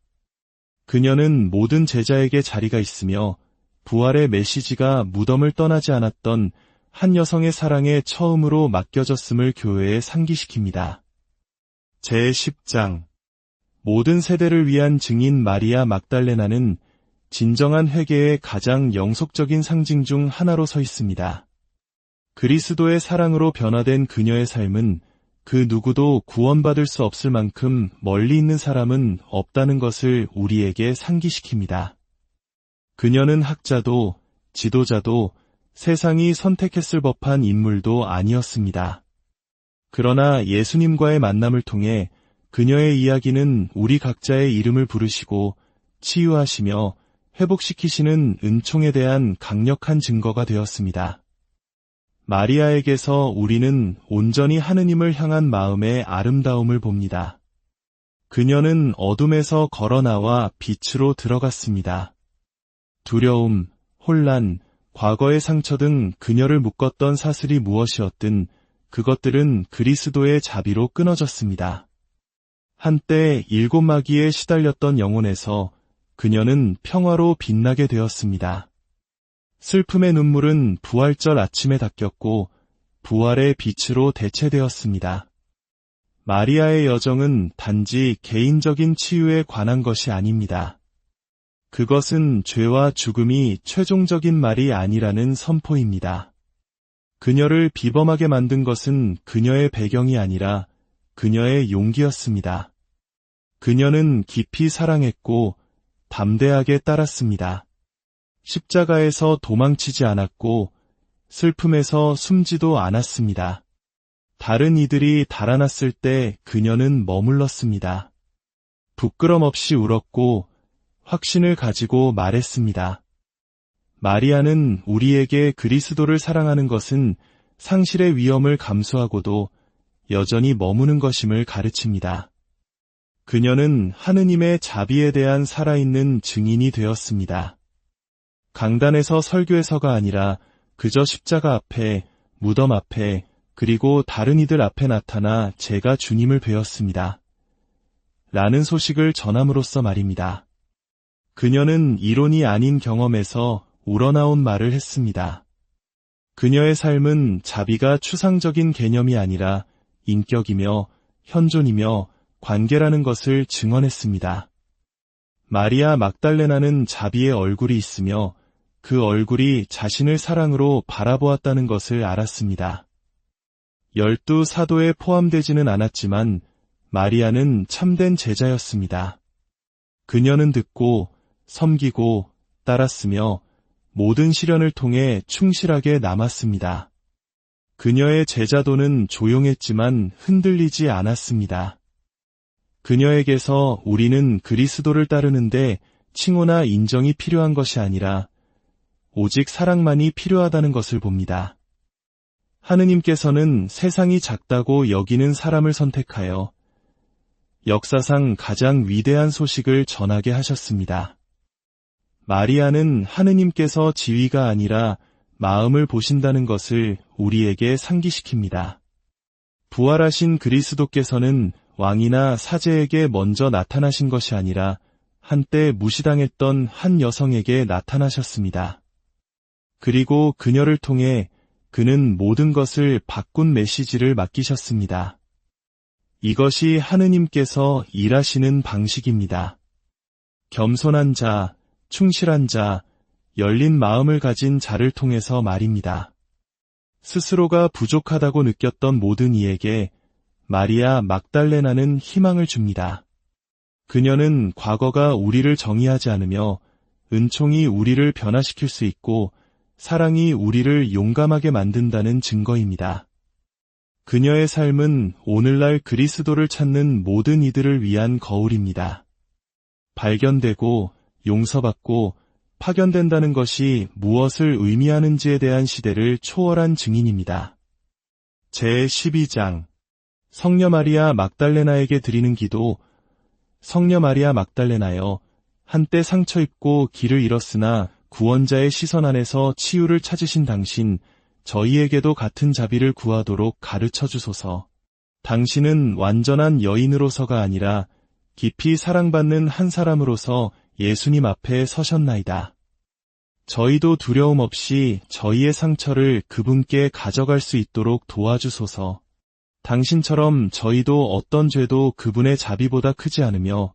그녀는 모든 제자에게 자리가 있으며 부활의 메시지가 무덤을 떠나지 않았던 한 여성의 사랑에 처음으로 맡겨졌음을 교회에 상기시킵니다. 제10장 모든 세대를 위한 증인 마리아 막달레나는 진정한 회개의 가장 영속적인 상징 중 하나로 서 있습니다. 그리스도의 사랑으로 변화된 그녀의 삶은 그 누구도 구원받을 수 없을 만큼 멀리 있는 사람은 없다는 것을 우리에게 상기시킵니다. 그녀는 학자도 지도자도 세상이 선택했을 법한 인물도 아니었습니다. 그러나 예수님과의 만남을 통해 그녀의 이야기는 우리 각자의 이름을 부르시고 치유하시며 회복시키시는 은총에 대한 강력한 증거가 되었습니다. 마리아에게서 우리는 온전히 하느님을 향한 마음의 아름다움을 봅니다. 그녀는 어둠에서 걸어나와 빛으로 들어갔습니다. 두려움, 혼란, 과거의 상처 등 그녀를 묶었던 사슬이 무엇이었든 그것들은 그리스도의 자비로 끊어졌습니다. 한때 일곱 마귀에 시달렸던 영혼에서 그녀는 평화로 빛나게 되었습니다. 슬픔의 눈물은 부활절 아침에 닦였고 부활의 빛으로 대체되었습니다. 마리아의 여정은 단지 개인적인 치유에 관한 것이 아닙니다. 그것은 죄와 죽음이 최종적인 말이 아니라는 선포입니다. 그녀를 비범하게 만든 것은 그녀의 배경이 아니라 그녀의 용기였습니다. 그녀는 깊이 사랑했고 담대하게 따랐습니다. 십자가에서 도망치지 않았고 슬픔에서 숨지도 않았습니다. 다른 이들이 달아났을 때 그녀는 머물렀습니다. 부끄럼 없이 울었고 확신을 가지고 말했습니다. 마리아는 우리에게 그리스도를 사랑하는 것은 상실의 위험을 감수하고도 여전히 머무는 것임을 가르칩니다. 그녀는 하느님의 자비에 대한 살아있는 증인이 되었습니다. 강단에서 설교에서가 아니라 그저 십자가 앞에, 무덤 앞에, 그리고 다른 이들 앞에 나타나 제가 주님을 뵈었습니다. 라는 소식을 전함으로써 말입니다. 그녀는 이론이 아닌 경험에서 우러나온 말을 했습니다. 그녀의 삶은 자비가 추상적인 개념이 아니라 인격이며 현존이며 관계라는 것을 증언했습니다. 마리아 막달레나는 자비의 얼굴이 있으며 그 얼굴이 자신을 사랑으로 바라보았다는 것을 알았습니다. 12 사도에 포함되지는 않았지만 마리아는 참된 제자였습니다. 그녀는 듣고 섬기고 따랐으며 모든 시련을 통해 충실하게 남았습니다. 그녀의 제자도는 조용했지만 흔들리지 않았습니다. 그녀에게서 우리는 그리스도를 따르는데 칭호나 인정이 필요한 것이 아니라 오직 사랑만이 필요하다는 것을 봅니다. 하느님께서는 세상이 작다고 여기는 사람을 선택하여 역사상 가장 위대한 소식을 전하게 하셨습니다. 마리아는 하느님께서 지위가 아니라 마음을 보신다는 것을 우리에게 상기시킵니다. 부활하신 그리스도께서는 왕이나 사제에게 먼저 나타나신 것이 아니라 한때 무시당했던 한 여성에게 나타나셨습니다. 그리고 그녀를 통해 그는 모든 것을 바꾼 메시지를 맡기셨습니다. 이것이 하느님께서 일하시는 방식입니다. 겸손한 자, 충실한 자, 열린 마음을 가진 자를 통해서 말입니다. 스스로가 부족하다고 느꼈던 모든 이에게 마리아 막달레나는 희망을 줍니다. 그녀는 과거가 우리를 정의하지 않으며 은총이 우리를 변화시킬 수 있고 사랑이 우리를 용감하게 만든다는 증거입니다. 그녀의 삶은 오늘날 그리스도를 찾는 모든 이들을 위한 거울입니다. 발견되고 용서받고 파견된다는 것이 무엇을 의미하는지에 대한 시대를 초월한 증인입니다. 제12장 성녀 마리아 막달레나에게 드리는 기도. 성녀 마리아 막달레나여, 한때 상처 입고 길을 잃었으나 구원자의 시선 안에서 치유를 찾으신 당신, 저희에게도 같은 자비를 구하도록 가르쳐 주소서. 당신은 완전한 여인으로서가 아니라 깊이 사랑받는 한 사람으로서 예수님 앞에 서셨나이다. 저희도 두려움 없이 저희의 상처를 그분께 가져갈 수 있도록 도와주소서. 당신처럼 저희도 어떤 죄도 그분의 자비보다 크지 않으며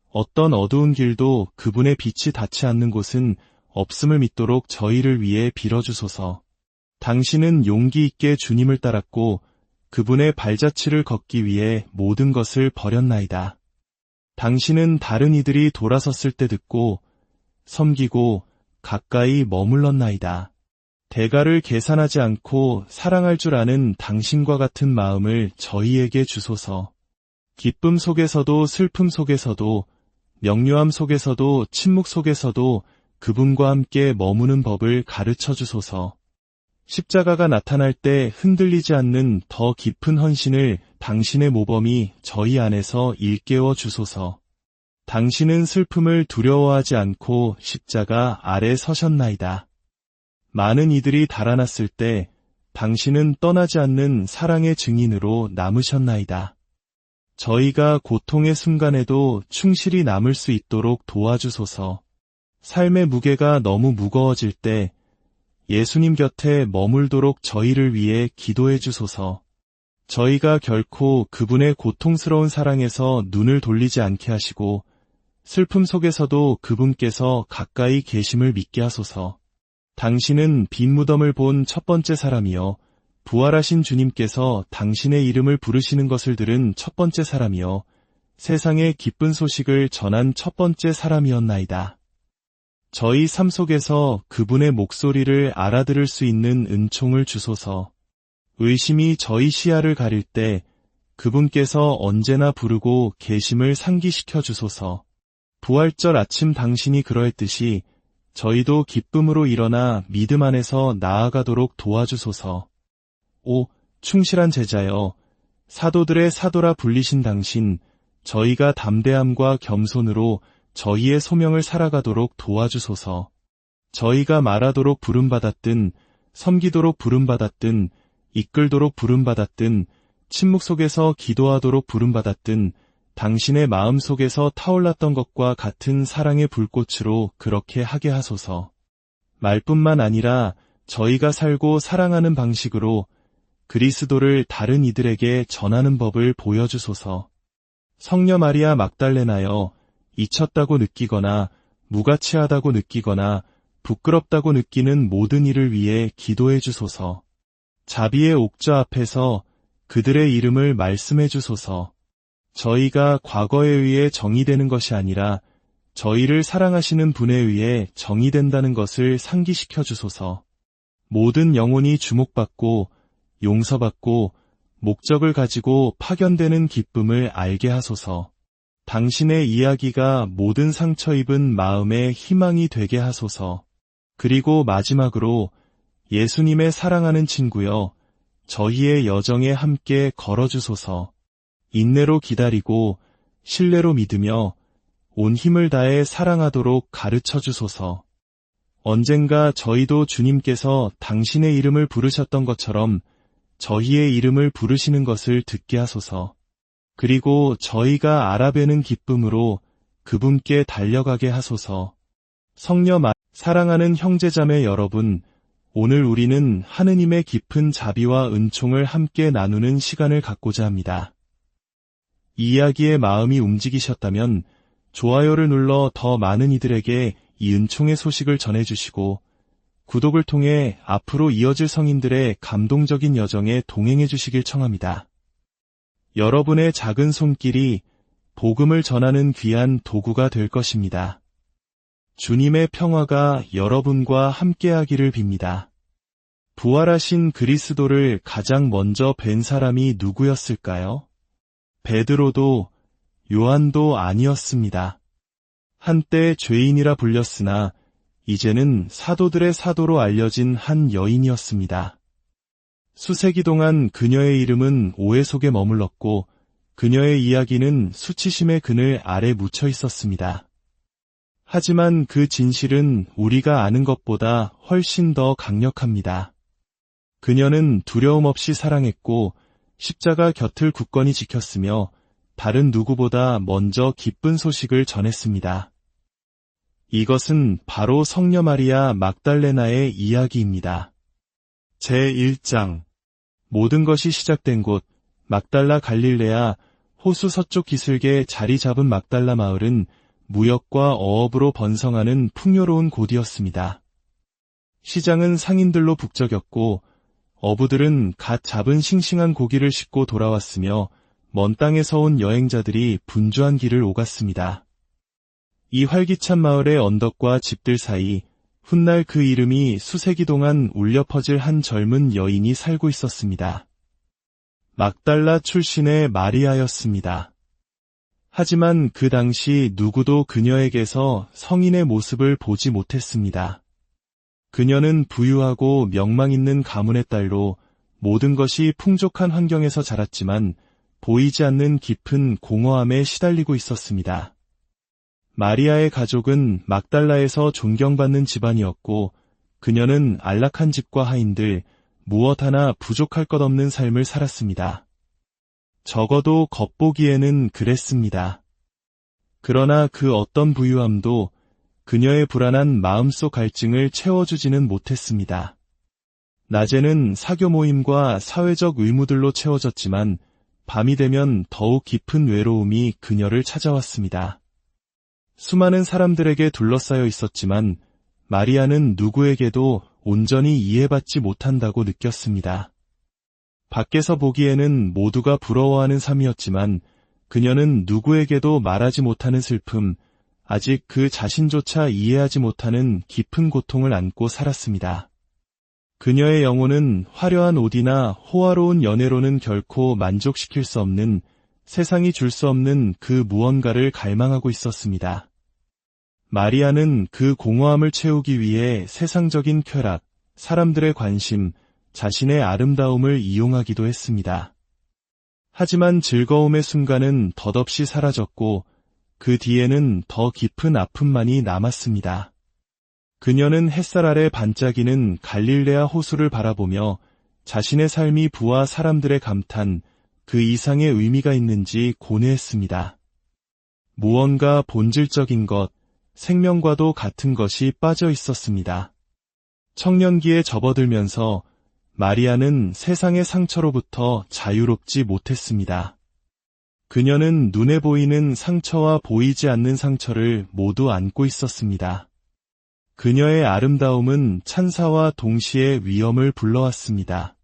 어떤 어두운 길도 그분의 빛이 닿지 않는 곳은 없음을 믿도록 저희를 위해 빌어주소서. 당신은 용기 있게 주님을 따랐고 그분의 발자취를 걷기 위해 모든 것을 버렸나이다. 당신은 다른 이들이 돌아섰을 때 듣고 섬기고 가까이 머물렀나이다. 대가를 계산하지 않고 사랑할 줄 아는 당신과 같은 마음을 저희에게 주소서. 기쁨 속에서도 슬픔 속에서도 명료함 속에서도 침묵 속에서도 그분과 함께 머무는 법을 가르쳐 주소서. 십자가가 나타날 때 흔들리지 않는 더 깊은 헌신을 당신의 모범이 저희 안에서 일깨워 주소서. 당신은 슬픔을 두려워하지 않고 십자가 아래 서셨나이다. 많은 이들이 달아났을 때 당신은 떠나지 않는 사랑의 증인으로 남으셨나이다. 저희가 고통의 순간에도 충실히 남을 수 있도록 도와주소서. 삶의 무게가 너무 무거워질 때 예수님 곁에 머물도록 저희를 위해 기도해 주소서. 저희가 결코 그분의 고통스러운 사랑에서 눈을 돌리지 않게 하시고 슬픔 속에서도 그분께서 가까이 계심을 믿게 하소서. 당신은 빈 무덤을 본 첫 번째 사람이여 부활하신 주님께서 당신의 이름을 부르시는 것을 들은 첫 번째 사람이여 세상에 기쁜 소식을 전한 첫 번째 사람이었나이다. 저희 삶 속에서 그분의 목소리를 알아들을 수 있는 은총을 주소서. 의심이 저희 시야를 가릴 때 그분께서 언제나 부르고 계심을 상기시켜 주소서. 부활절 아침 당신이 그러했듯이 저희도 기쁨으로 일어나 믿음 안에서 나아가도록 도와주소서. 오, 충실한 제자여, 사도들의 사도라 불리신 당신, 저희가 담대함과 겸손으로 저희의 소명을 살아가도록 도와주소서. 저희가 말하도록 부름받았든, 섬기도록 부름받았든, 이끌도록 부름받았든, 침묵 속에서 기도하도록 부름받았든, 당신의 마음 속에서 타올랐던 것과 같은 사랑의 불꽃으로 그렇게 하게 하소서. 말뿐만 아니라 저희가 살고 사랑하는 방식으로 그리스도를 다른 이들에게 전하는 법을 보여주소서. 성녀 마리아 막달레나여, 잊혔다고 느끼거나 무가치하다고 느끼거나 부끄럽다고 느끼는 모든 이를 위해 기도해 주소서. 자비의 옥좌 앞에서 그들의 이름을 말씀해 주소서. 저희가 과거에 의해 정의되는 것이 아니라 저희를 사랑하시는 분에 의해 정의된다는 것을 상기시켜 주소서. 모든 영혼이 주목받고 용서받고 목적을 가지고 파견되는 기쁨을 알게 하소서. 당신의 이야기가 모든 상처 입은 마음의 희망이 되게 하소서. 그리고 마지막으로 예수님의 사랑하는 친구여, 저희의 여정에 함께 걸어주소서. 인내로 기다리고 신뢰로 믿으며 온 힘을 다해 사랑하도록 가르쳐 주소서. 언젠가 저희도 주님께서 당신의 이름을 부르셨던 것처럼 저희의 이름을 부르시는 것을 듣게 하소서. 그리고 저희가 알아뵈는 기쁨으로 그분께 달려가게 하소서. 성녀 사랑하는 형제자매 여러분, 오늘 우리는 하느님의 깊은 자비와 은총을 함께 나누는 시간을 갖고자 합니다. 이 이야기에 마음이 움직이셨다면 좋아요를 눌러 더 많은 이들에게 이 은총의 소식을 전해주시고 구독을 통해 앞으로 이어질 성인들의 감동적인 여정에 동행해 주시길 청합니다. 여러분의 작은 손길이 복음을 전하는 귀한 도구가 될 것입니다. 주님의 평화가 여러분과 함께하기를 빕니다. 부활하신 그리스도를 가장 먼저 뵌 사람이 누구였을까요? 베드로도 요한도 아니었습니다. 한때 죄인이라 불렸으나 이제는 사도들의 사도로 알려진 한 여인이었습니다. 수세기 동안 그녀의 이름은 오해 속에 머물렀고 그녀의 이야기는 수치심의 그늘 아래 묻혀 있었습니다. 하지만 그 진실은 우리가 아는 것보다 훨씬 더 강력합니다. 그녀는 두려움 없이 사랑했고 십자가 곁을 굳건히 지켰으며 다른 누구보다 먼저 기쁜 소식을 전했습니다. 이것은 바로 성녀 마리아 막달레나의 이야기입니다. 제1장 모든 것이 시작된 곳 막달라 갈릴레아 호수 서쪽 기슭에 자리 잡은 막달라 마을은 무역과 어업으로 번성하는 풍요로운 곳이었습니다. 시장은 상인들로 북적였고 어부들은 갓 잡은 싱싱한 고기를 싣고 돌아왔으며 먼 땅에서 온 여행자들이 분주한 길을 오갔습니다. 이 활기찬 마을의 언덕과 집들 사이 훗날 그 이름이 수세기 동안 울려 퍼질 한 젊은 여인이 살고 있었습니다. 막달라 출신의 마리아였습니다. 하지만 그 당시 누구도 그녀에게서 성인의 모습을 보지 못했습니다. 그녀는 부유하고 명망 있는 가문의 딸로 모든 것이 풍족한 환경에서 자랐지만 보이지 않는 깊은 공허함에 시달리고 있었습니다. 마리아의 가족은 막달라에서 존경받는 집안이었고 그녀는 안락한 집과 하인들, 무엇 하나 부족할 것 없는 삶을 살았습니다. 적어도 겉보기에는 그랬습니다. 그러나 그 어떤 부유함도 그녀의 불안한 마음속 갈증을 채워주지는 못했습니다. 낮에는 사교 모임과 사회적 의무들로 채워졌지만 밤이 되면 더욱 깊은 외로움이 그녀를 찾아왔습니다. 수많은 사람들에게 둘러싸여 있었지만 마리아는 누구에게도 온전히 이해받지 못한다고 느꼈습니다. 밖에서 보기에는 모두가 부러워하는 삶이었지만 그녀는 누구에게도 말하지 못하는 슬픔, 아직 그 자신조차 이해하지 못하는 깊은 고통을 안고 살았습니다. 그녀의 영혼은 화려한 옷이나 호화로운 연애로는 결코 만족시킬 수 없는 세상이 줄 수 없는 그 무언가를 갈망하고 있었습니다. 마리아는 그 공허함을 채우기 위해 세상적인 쾌락, 사람들의 관심, 자신의 아름다움을 이용하기도 했습니다. 하지만 즐거움의 순간은 덧없이 사라졌고 그 뒤에는 더 깊은 아픔만이 남았습니다. 그녀는 햇살 아래 반짝이는 갈릴레아 호수를 바라보며 자신의 삶이 부와 사람들의 감탄, 그 이상의 의미가 있는지 고뇌했습니다. 무언가 본질적인 것, 생명과도 같은 것이 빠져 있었습니다. 청년기에 접어들면서 마리아는 세상의 상처로부터 자유롭지 못했습니다. 그녀는 눈에 보이는 상처와 보이지 않는 상처를 모두 안고 있었습니다. 그녀의 아름다움은 찬사와 동시에 위험을 불러왔습니다.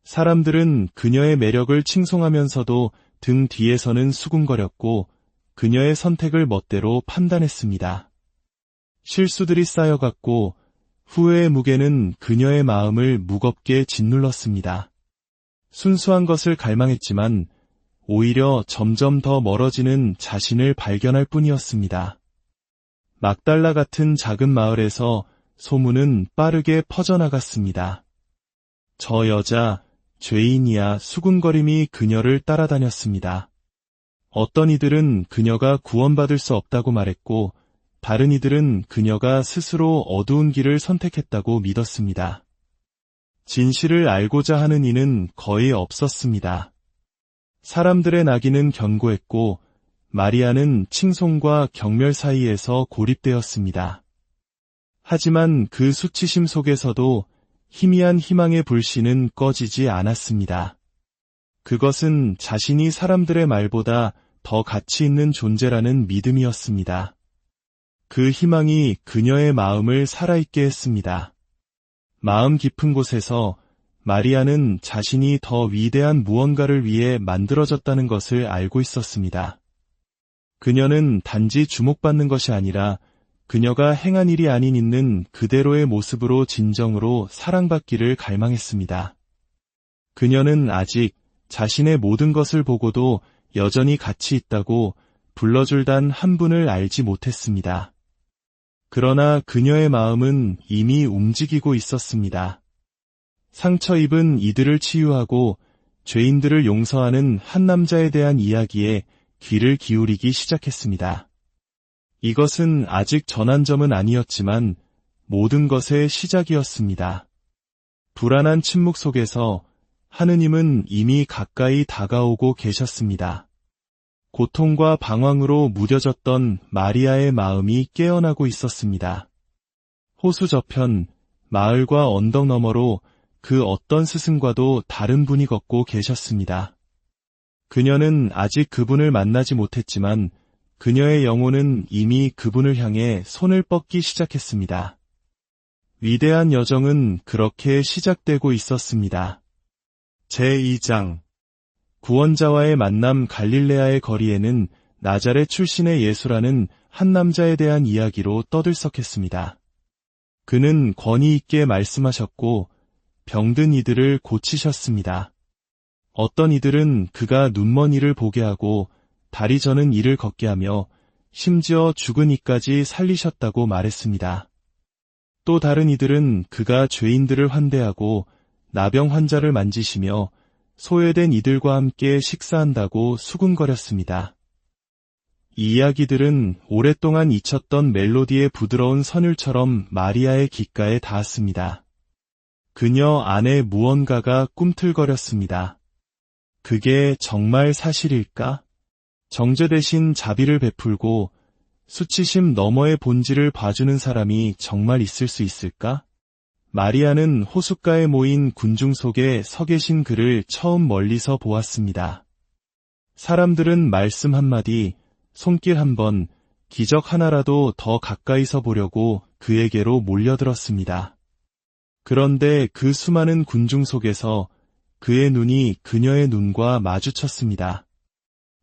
사람들은 그녀의 매력을 칭송하면서도 등 뒤에서는 수군거렸고 그녀의 선택을 멋대로 판단했습니다. 실수들이 쌓여갔고 후회의 무게는 그녀의 마음을 무겁게 짓눌렀습니다. 순수한 것을 갈망했지만 오히려 점점 더 멀어지는 자신을 발견할 뿐이었습니다. 막달라 같은 작은 마을에서 소문은 빠르게 퍼져나갔습니다. 저 여자, 죄인이야 수군거림이 그녀를 따라다녔습니다. 어떤 이들은 그녀가 구원받을 수 없다고 말했고 다른 이들은 그녀가 스스로 어두운 길을 선택했다고 믿었습니다. 진실을 알고자 하는 이는 거의 없었습니다. 사람들의 낙인은 견고했고 마리아는 칭송과 경멸 사이에서 고립되었습니다. 하지만 그 수치심 속에서도 희미한 희망의 불씨는 꺼지지 않았습니다. 그것은 자신이 사람들의 말보다 더 가치 있는 존재라는 믿음이었습니다. 그 희망이 그녀의 마음을 살아있게 했습니다. 마음 깊은 곳에서 마리아는 자신이 더 위대한 무언가를 위해 만들어졌다는 것을 알고 있었습니다. 그녀는 단지 주목받는 것이 아니라 그녀가 행한 일이 아닌 있는 그대로의 모습으로 진정으로 사랑받기를 갈망했습니다. 그녀는 아직 자신의 모든 것을 보고도 여전히 가치 있다고 불러줄 단 한 분을 알지 못했습니다. 그러나 그녀의 마음은 이미 움직이고 있었습니다. 상처 입은 이들을 치유하고 죄인들을 용서하는 한 남자에 대한 이야기에 귀를 기울이기 시작했습니다. 이것은 아직 전환점은 아니었지만 모든 것의 시작이었습니다. 불안한 침묵 속에서 하느님은 이미 가까이 다가오고 계셨습니다. 고통과 방황으로 무뎌졌던 마리아의 마음이 깨어나고 있었습니다. 호수 저편, 마을과 언덕 너머로 그 어떤 스승과도 다른 분이 걷고 계셨습니다. 그녀는 아직 그분을 만나지 못했지만 그녀의 영혼은 이미 그분을 향해 손을 뻗기 시작했습니다. 위대한 여정은 그렇게 시작되고 있었습니다. 제2장 구원자와의 만남. 갈릴레아의 거리에는 나자렛 출신의 예수라는 한 남자에 대한 이야기로 떠들썩했습니다. 그는 권위 있게 말씀하셨고 병든 이들을 고치셨습니다. 어떤 이들은 그가 눈먼 이를 보게 하고 다리 저는 이를 걷게 하며 심지어 죽은 이까지 살리셨다고 말했습니다. 또 다른 이들은 그가 죄인들을 환대하고 나병 환자를 만지시며 소외된 이들과 함께 식사한다고 수군거렸습니다. 이 이야기들은 오랫동안 잊혔던 멜로디의 부드러운 선율처럼 마리아의 귓가에 닿았습니다. 그녀 안에 무언가가 꿈틀거렸습니다. 그게 정말 사실일까? 정죄 대신 자비를 베풀고 수치심 너머의 본질을 봐주는 사람이 정말 있을 수 있을까? 마리아는 호숫가에 모인 군중 속에 서 계신 그를 처음 멀리서 보았습니다. 사람들은 말씀 한마디, 손길 한번, 기적 하나라도 더 가까이서 보려고 그에게로 몰려들었습니다. 그런데 그 수많은 군중 속에서 그의 눈이 그녀의 눈과 마주쳤습니다.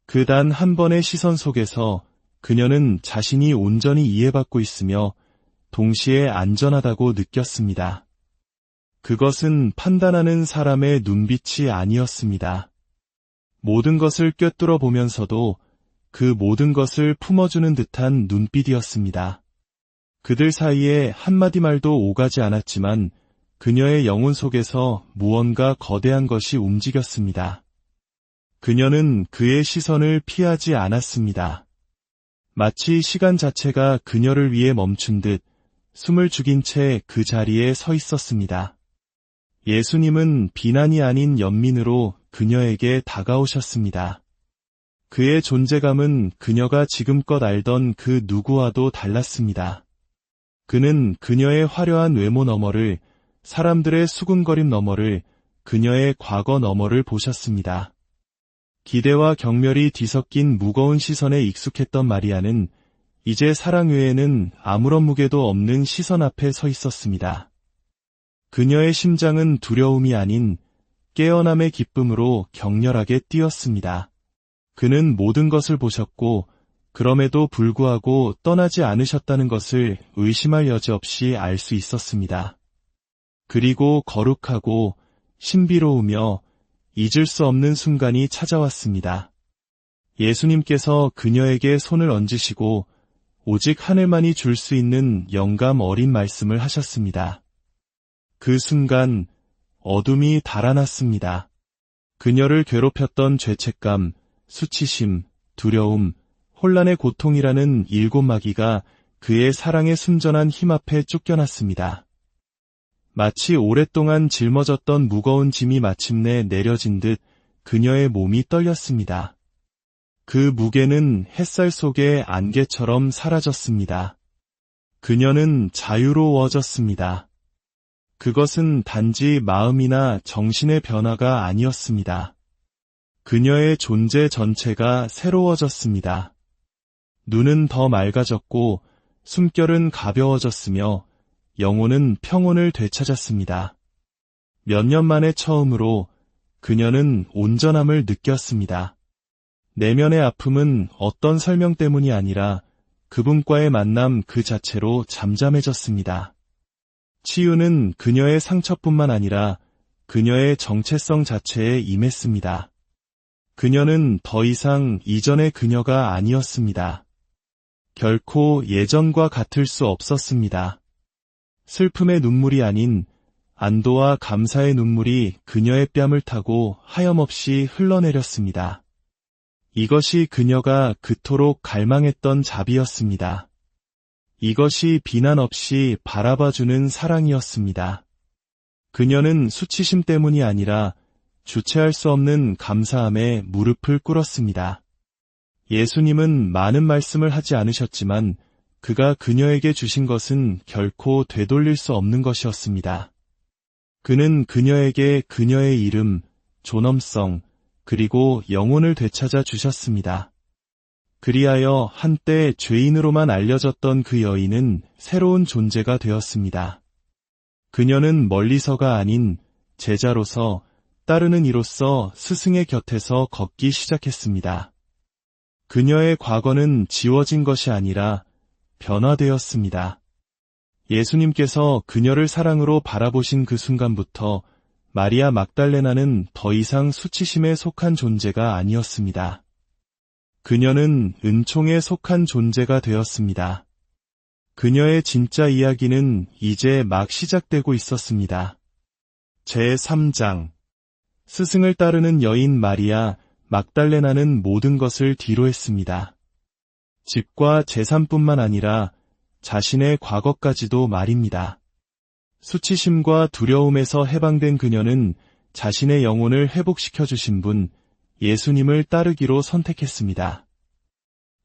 그 단 한 번의 시선 속에서 그녀는 자신이 온전히 이해받고 있으며 동시에 안전하다고 느꼈습니다. 그것은 판단하는 사람의 눈빛이 아니었습니다. 모든 것을 꿰뚫어 보면서도 그 모든 것을 품어주는 듯한 눈빛이었습니다. 그들 사이에 한마디 말도 오가지 않았지만 그녀의 영혼 속에서 무언가 거대한 것이 움직였습니다. 그녀는 그의 시선을 피하지 않았습니다. 마치 시간 자체가 그녀를 위해 멈춘 듯 숨을 죽인 채 그 자리에 서 있었습니다. 예수님은 비난이 아닌 연민으로 그녀에게 다가오셨습니다. 그의 존재감은 그녀가 지금껏 알던 그 누구와도 달랐습니다. 그는 그녀의 화려한 외모 너머를, 사람들의 수군거림 너머를, 그녀의 과거 너머를 보셨습니다. 기대와 경멸이 뒤섞인 무거운 시선에 익숙했던 마리아는 이제 사랑 외에는 아무런 무게도 없는 시선 앞에 서 있었습니다. 그녀의 심장은 두려움이 아닌 깨어남의 기쁨으로 격렬하게 뛰었습니다. 그는 모든 것을 보셨고 그럼에도 불구하고 떠나지 않으셨다는 것을 의심할 여지 없이 알 수 있었습니다. 그리고 거룩하고 신비로우며 잊을 수 없는 순간이 찾아왔습니다. 예수님께서 그녀에게 손을 얹으시고 오직 하늘만이 줄 수 있는 영감 어린 말씀을 하셨습니다. 그 순간 어둠이 달아났습니다. 그녀를 괴롭혔던 죄책감, 수치심, 두려움, 혼란의 고통이라는 7 마귀가 그의 사랑의 순전한 힘 앞에 쫓겨났습니다. 마치 오랫동안 짊어졌던 무거운 짐이 마침내 내려진 듯 그녀의 몸이 떨렸습니다. 그 무게는 햇살 속의 안개처럼 사라졌습니다. 그녀는 자유로워졌습니다. 그것은 단지 마음이나 정신의 변화가 아니었습니다. 그녀의 존재 전체가 새로워졌습니다. 눈은 더 맑아졌고 숨결은 가벼워졌으며 영혼은 평온을 되찾았습니다. 몇 년 만에 처음으로 그녀는 온전함을 느꼈습니다. 내면의 아픔은 어떤 설명 때문이 아니라 그분과의 만남 그 자체로 잠잠해졌습니다. 치유는 그녀의 상처뿐만 아니라 그녀의 정체성 자체에 임했습니다. 그녀는 더 이상 이전의 그녀가 아니었습니다. 결코 예전과 같을 수 없었습니다. 슬픔의 눈물이 아닌 안도와 감사의 눈물이 그녀의 뺨을 타고 하염없이 흘러내렸습니다. 이것이 그녀가 그토록 갈망했던 자비였습니다. 이것이 비난 없이 바라봐주는 사랑이었습니다. 그녀는 수치심 때문이 아니라 주체할 수 없는 감사함에 무릎을 꿇었습니다. 예수님은 많은 말씀을 하지 않으셨지만 그가 그녀에게 주신 것은 결코 되돌릴 수 없는 것이었습니다. 그는 그녀에게 그녀의 이름, 존엄성, 그리고 영혼을 되찾아 주셨습니다. 그리하여 한때 죄인으로만 알려졌던 그 여인은 새로운 존재가 되었습니다. 그녀는 멀리서가 아닌 제자로서 따르는 이로서 스승의 곁에서 걷기 시작했습니다. 그녀의 과거는 지워진 것이 아니라 변화되었습니다. 예수님께서 그녀를 사랑으로 바라보신 그 순간부터 마리아 막달레나는 더 이상 수치심에 속한 존재가 아니었습니다. 그녀는 은총에 속한 존재가 되었습니다. 그녀의 진짜 이야기는 이제 막 시작되고 있었습니다. 제3장 스승을 따르는 여인 마리아 막달레나는 모든 것을 뒤로 했습니다. 집과 재산뿐만 아니라 자신의 과거까지도 말입니다. 수치심과 두려움에서 해방된 그녀는 자신의 영혼을 회복시켜 주신 분, 예수님을 따르기로 선택했습니다.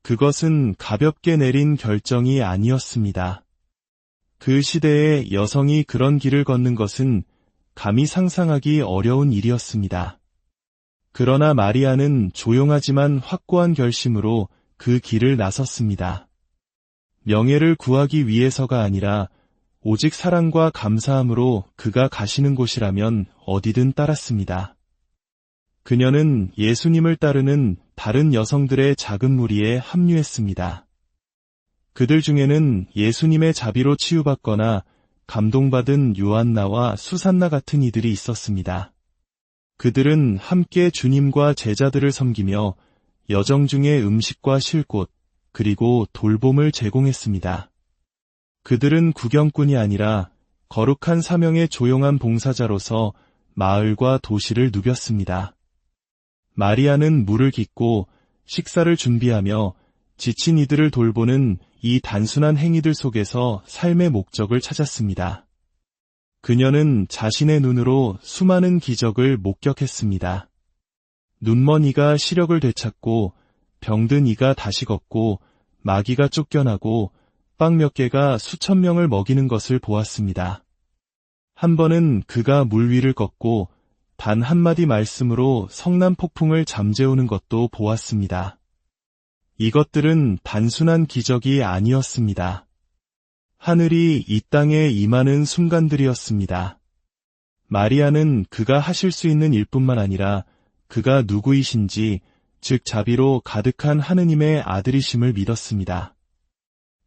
그것은 가볍게 내린 결정이 아니었습니다. 그 시대에 여성이 그런 길을 걷는 것은 감히 상상하기 어려운 일이었습니다. 그러나 마리아는 조용하지만 확고한 결심으로 그 길을 나섰습니다. 명예를 구하기 위해서가 아니라 오직 사랑과 감사함으로 그가 가시는 곳이라면 어디든 따랐습니다. 그녀는 예수님을 따르는 다른 여성들의 작은 무리에 합류했습니다. 그들 중에는 예수님의 자비로 치유받거나 감동받은 요한나와 수산나 같은 이들이 있었습니다. 그들은 함께 주님과 제자들을 섬기며 여정 중에 음식과 쉴곳, 그리고 돌봄을 제공했습니다. 그들은 구경꾼이 아니라 거룩한 사명의 조용한 봉사자로서 마을과 도시를 누볐습니다. 마리아는 물을 깃고 식사를 준비하며 지친 이들을 돌보는 이 단순한 행위들 속에서 삶의 목적을 찾았습니다. 그녀는 자신의 눈으로 수많은 기적을 목격했습니다. 눈먼 이가 시력을 되찾고 병든 이가 다시 걷고 마귀가 쫓겨나고 빵 몇 개가 수천 명을 먹이는 것을 보았습니다. 한 번은 그가 물 위를 걷고 단 한마디 말씀으로 성난 폭풍을 잠재우는 것도 보았습니다. 이것들은 단순한 기적이 아니었습니다. 하늘이 이 땅에 임하는 순간들이었습니다. 마리아는 그가 하실 수 있는 일뿐만 아니라 그가 누구이신지, 즉 자비로 가득한 하느님의 아들이심을 믿었습니다.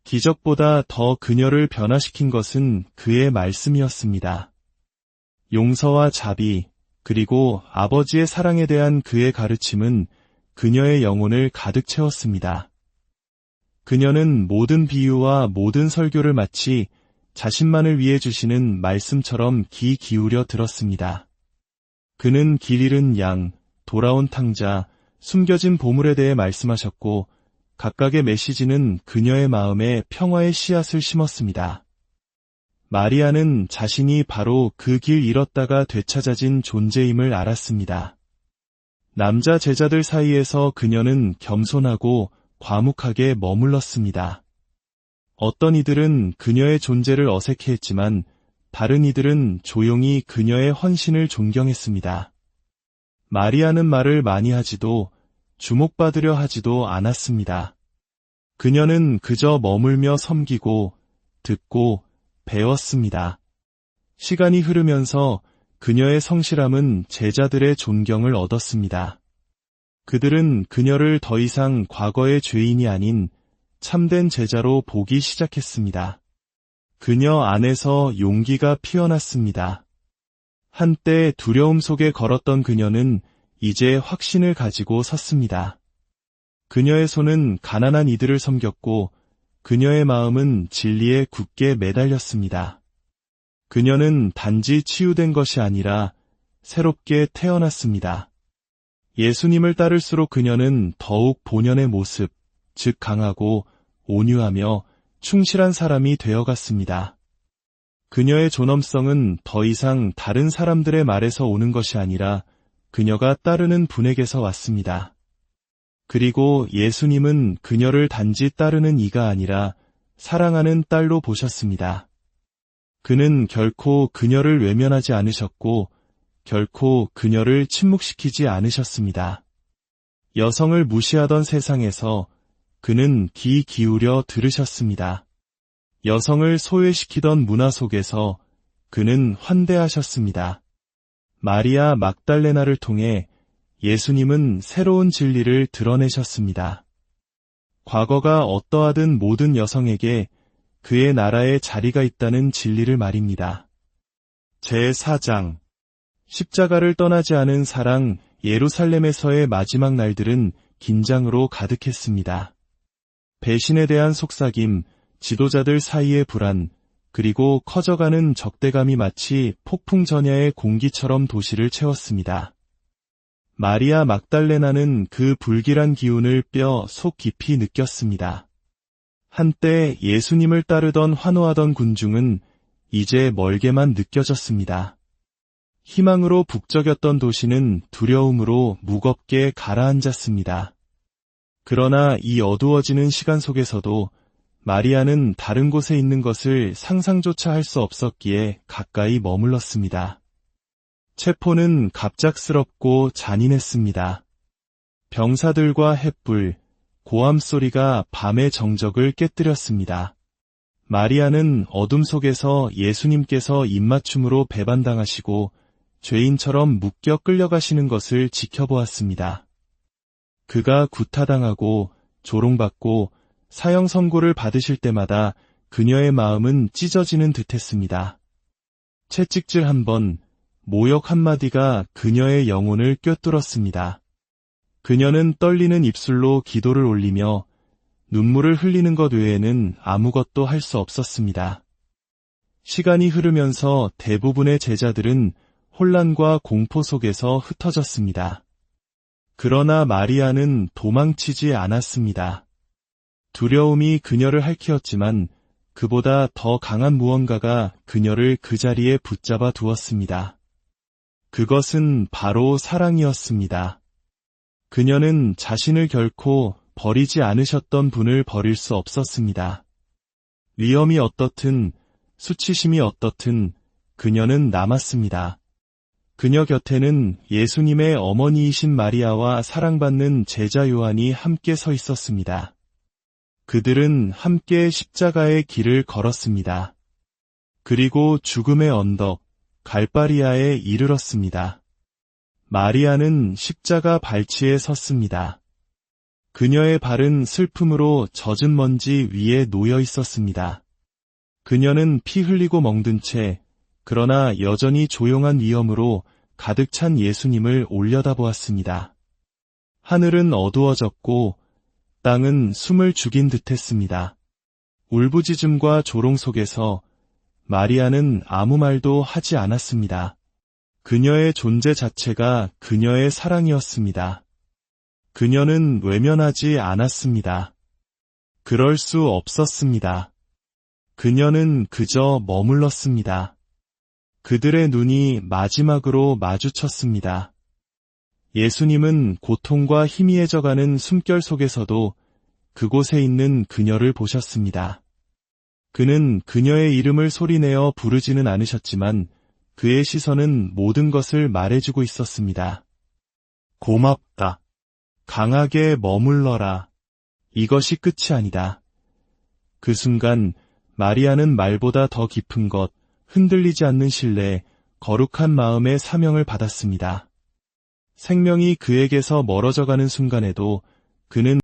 기적보다 더 그녀를 변화시킨 것은 그의 말씀이었습니다. 용서와 자비, 그리고 아버지의 사랑에 대한 그의 가르침은 그녀의 영혼을 가득 채웠습니다. 그녀는 모든 비유와 모든 설교를 마치 자신만을 위해 주시는 말씀처럼 귀 기울여 들었습니다. 그는 길 잃은 양, 돌아온 탕자, 숨겨진 보물에 대해 말씀하셨고 각각의 메시지는 그녀의 마음에 평화의 씨앗을 심었습니다. 마리아는 자신이 바로 그 길 잃었다가 되찾아진 존재임을 알았습니다. 남자 제자들 사이에서 그녀는 겸손하고 과묵하게 머물렀습니다. 어떤 이들은 그녀의 존재를 어색해했지만 다른 이들은 조용히 그녀의 헌신을 존경했습니다. 마리아는 말을 많이 하지도 주목받으려 하지도 않았습니다. 그녀는 그저 머물며 섬기고 듣고 배웠습니다. 시간이 흐르면서 그녀의 성실함은 제자들의 존경을 얻었습니다. 그들은 그녀를 더 이상 과거의 죄인이 아닌 참된 제자로 보기 시작했습니다. 그녀 안에서 용기가 피어났습니다. 한때 두려움 속에 걸었던 그녀는 이제 확신을 가지고 섰습니다. 그녀의 손은 가난한 이들을 섬겼고 그녀의 마음은 진리에 굳게 매달렸습니다. 그녀는 단지 치유된 것이 아니라 새롭게 태어났습니다. 예수님을 따를수록 그녀는 더욱 본연의 모습, 즉 강하고 온유하며 충실한 사람이 되어갔습니다. 그녀의 존엄성은 더 이상 다른 사람들의 말에서 오는 것이 아니라 그녀가 따르는 분에게서 왔습니다. 그리고 예수님은 그녀를 단지 따르는 이가 아니라 사랑하는 딸로 보셨습니다. 그는 결코 그녀를 외면하지 않으셨고 결코 그녀를 침묵시키지 않으셨습니다. 여성을 무시하던 세상에서 그는 귀 기울여 들으셨습니다. 여성을 소외시키던 문화 속에서 그는 환대하셨습니다. 마리아 막달레나를 통해 예수님은 새로운 진리를 드러내셨습니다. 과거가 어떠하든 모든 여성에게 그의 나라에 자리가 있다는 진리를 말입니다. 제4장 십자가를 떠나지 않은 사랑. 예루살렘에서의 마지막 날들은 긴장으로 가득했습니다. 배신에 대한 속삭임, 지도자들 사이의 불안, 그리고 커져가는 적대감이 마치 폭풍 전야의 공기처럼 도시를 채웠습니다. 마리아 막달레나는 그 불길한 기운을 뼈 속 깊이 느꼈습니다. 한때 예수님을 따르던 환호하던 군중은 이제 멀게만 느껴졌습니다. 희망으로 북적였던 도시는 두려움으로 무겁게 가라앉았습니다. 그러나 이 어두워지는 시간 속에서도 마리아는 다른 곳에 있는 것을 상상조차 할 수 없었기에 가까이 머물렀습니다. 체포는 갑작스럽고 잔인했습니다. 병사들과 횃불, 고함 소리가 밤의 정적을 깨뜨렸습니다. 마리아는 어둠 속에서 예수님께서 입맞춤으로 배반당하시고 죄인처럼 묶여 끌려가시는 것을 지켜보았습니다. 그가 구타당하고 조롱받고 사형 선고를 받으실 때마다 그녀의 마음은 찢어지는 듯했습니다. 채찍질 한 번, 모욕 한마디가 그녀의 영혼을 꿰뚫었습니다. 그녀는 떨리는 입술로 기도를 올리며 눈물을 흘리는 것 외에는 아무것도 할 수 없었습니다. 시간이 흐르면서 대부분의 제자들은 혼란과 공포 속에서 흩어졌습니다. 그러나 마리아는 도망치지 않았습니다. 두려움이 그녀를 핥히었지만 그보다 더 강한 무언가가 그녀를 그 자리에 붙잡아 두었습니다. 그것은 바로 사랑이었습니다. 그녀는 자신을 결코 버리지 않으셨던 분을 버릴 수 없었습니다. 위험이 어떻든 수치심이 어떻든 그녀는 남았습니다. 그녀 곁에는 예수님의 어머니이신 마리아와 사랑받는 제자 요한이 함께 서 있었습니다. 그들은 함께 십자가의 길을 걸었습니다. 그리고 죽음의 언덕, 갈바리아에 이르렀습니다. 마리아는 십자가 발치에 섰습니다. 그녀의 발은 슬픔으로 젖은 먼지 위에 놓여 있었습니다. 그녀는 피 흘리고 멍든 채 그러나 여전히 조용한 위엄으로 가득 찬 예수님을 올려다보았습니다. 하늘은 어두워졌고 땅은 숨을 죽인 듯했습니다. 울부짖음과 조롱 속에서 마리아는 아무 말도 하지 않았습니다. 그녀의 존재 자체가 그녀의 사랑이었습니다. 그녀는 외면하지 않았습니다. 그럴 수 없었습니다. 그녀는 그저 머물렀습니다. 그들의 눈이 마지막으로 마주쳤습니다. 예수님은 고통과 희미해져가는 숨결 속에서도 그곳에 있는 그녀를 보셨습니다. 그는 그녀의 이름을 소리내어 부르지는 않으셨지만 그의 시선은 모든 것을 말해주고 있었습니다. 고맙다. 강하게 머물러라. 이것이 끝이 아니다. 그 순간 마리아는 말보다 더 깊은 것, 흔들리지 않는 신뢰, 거룩한 마음의 사명을 받았습니다. 생명이 그에게서 멀어져가는 순간에도 그는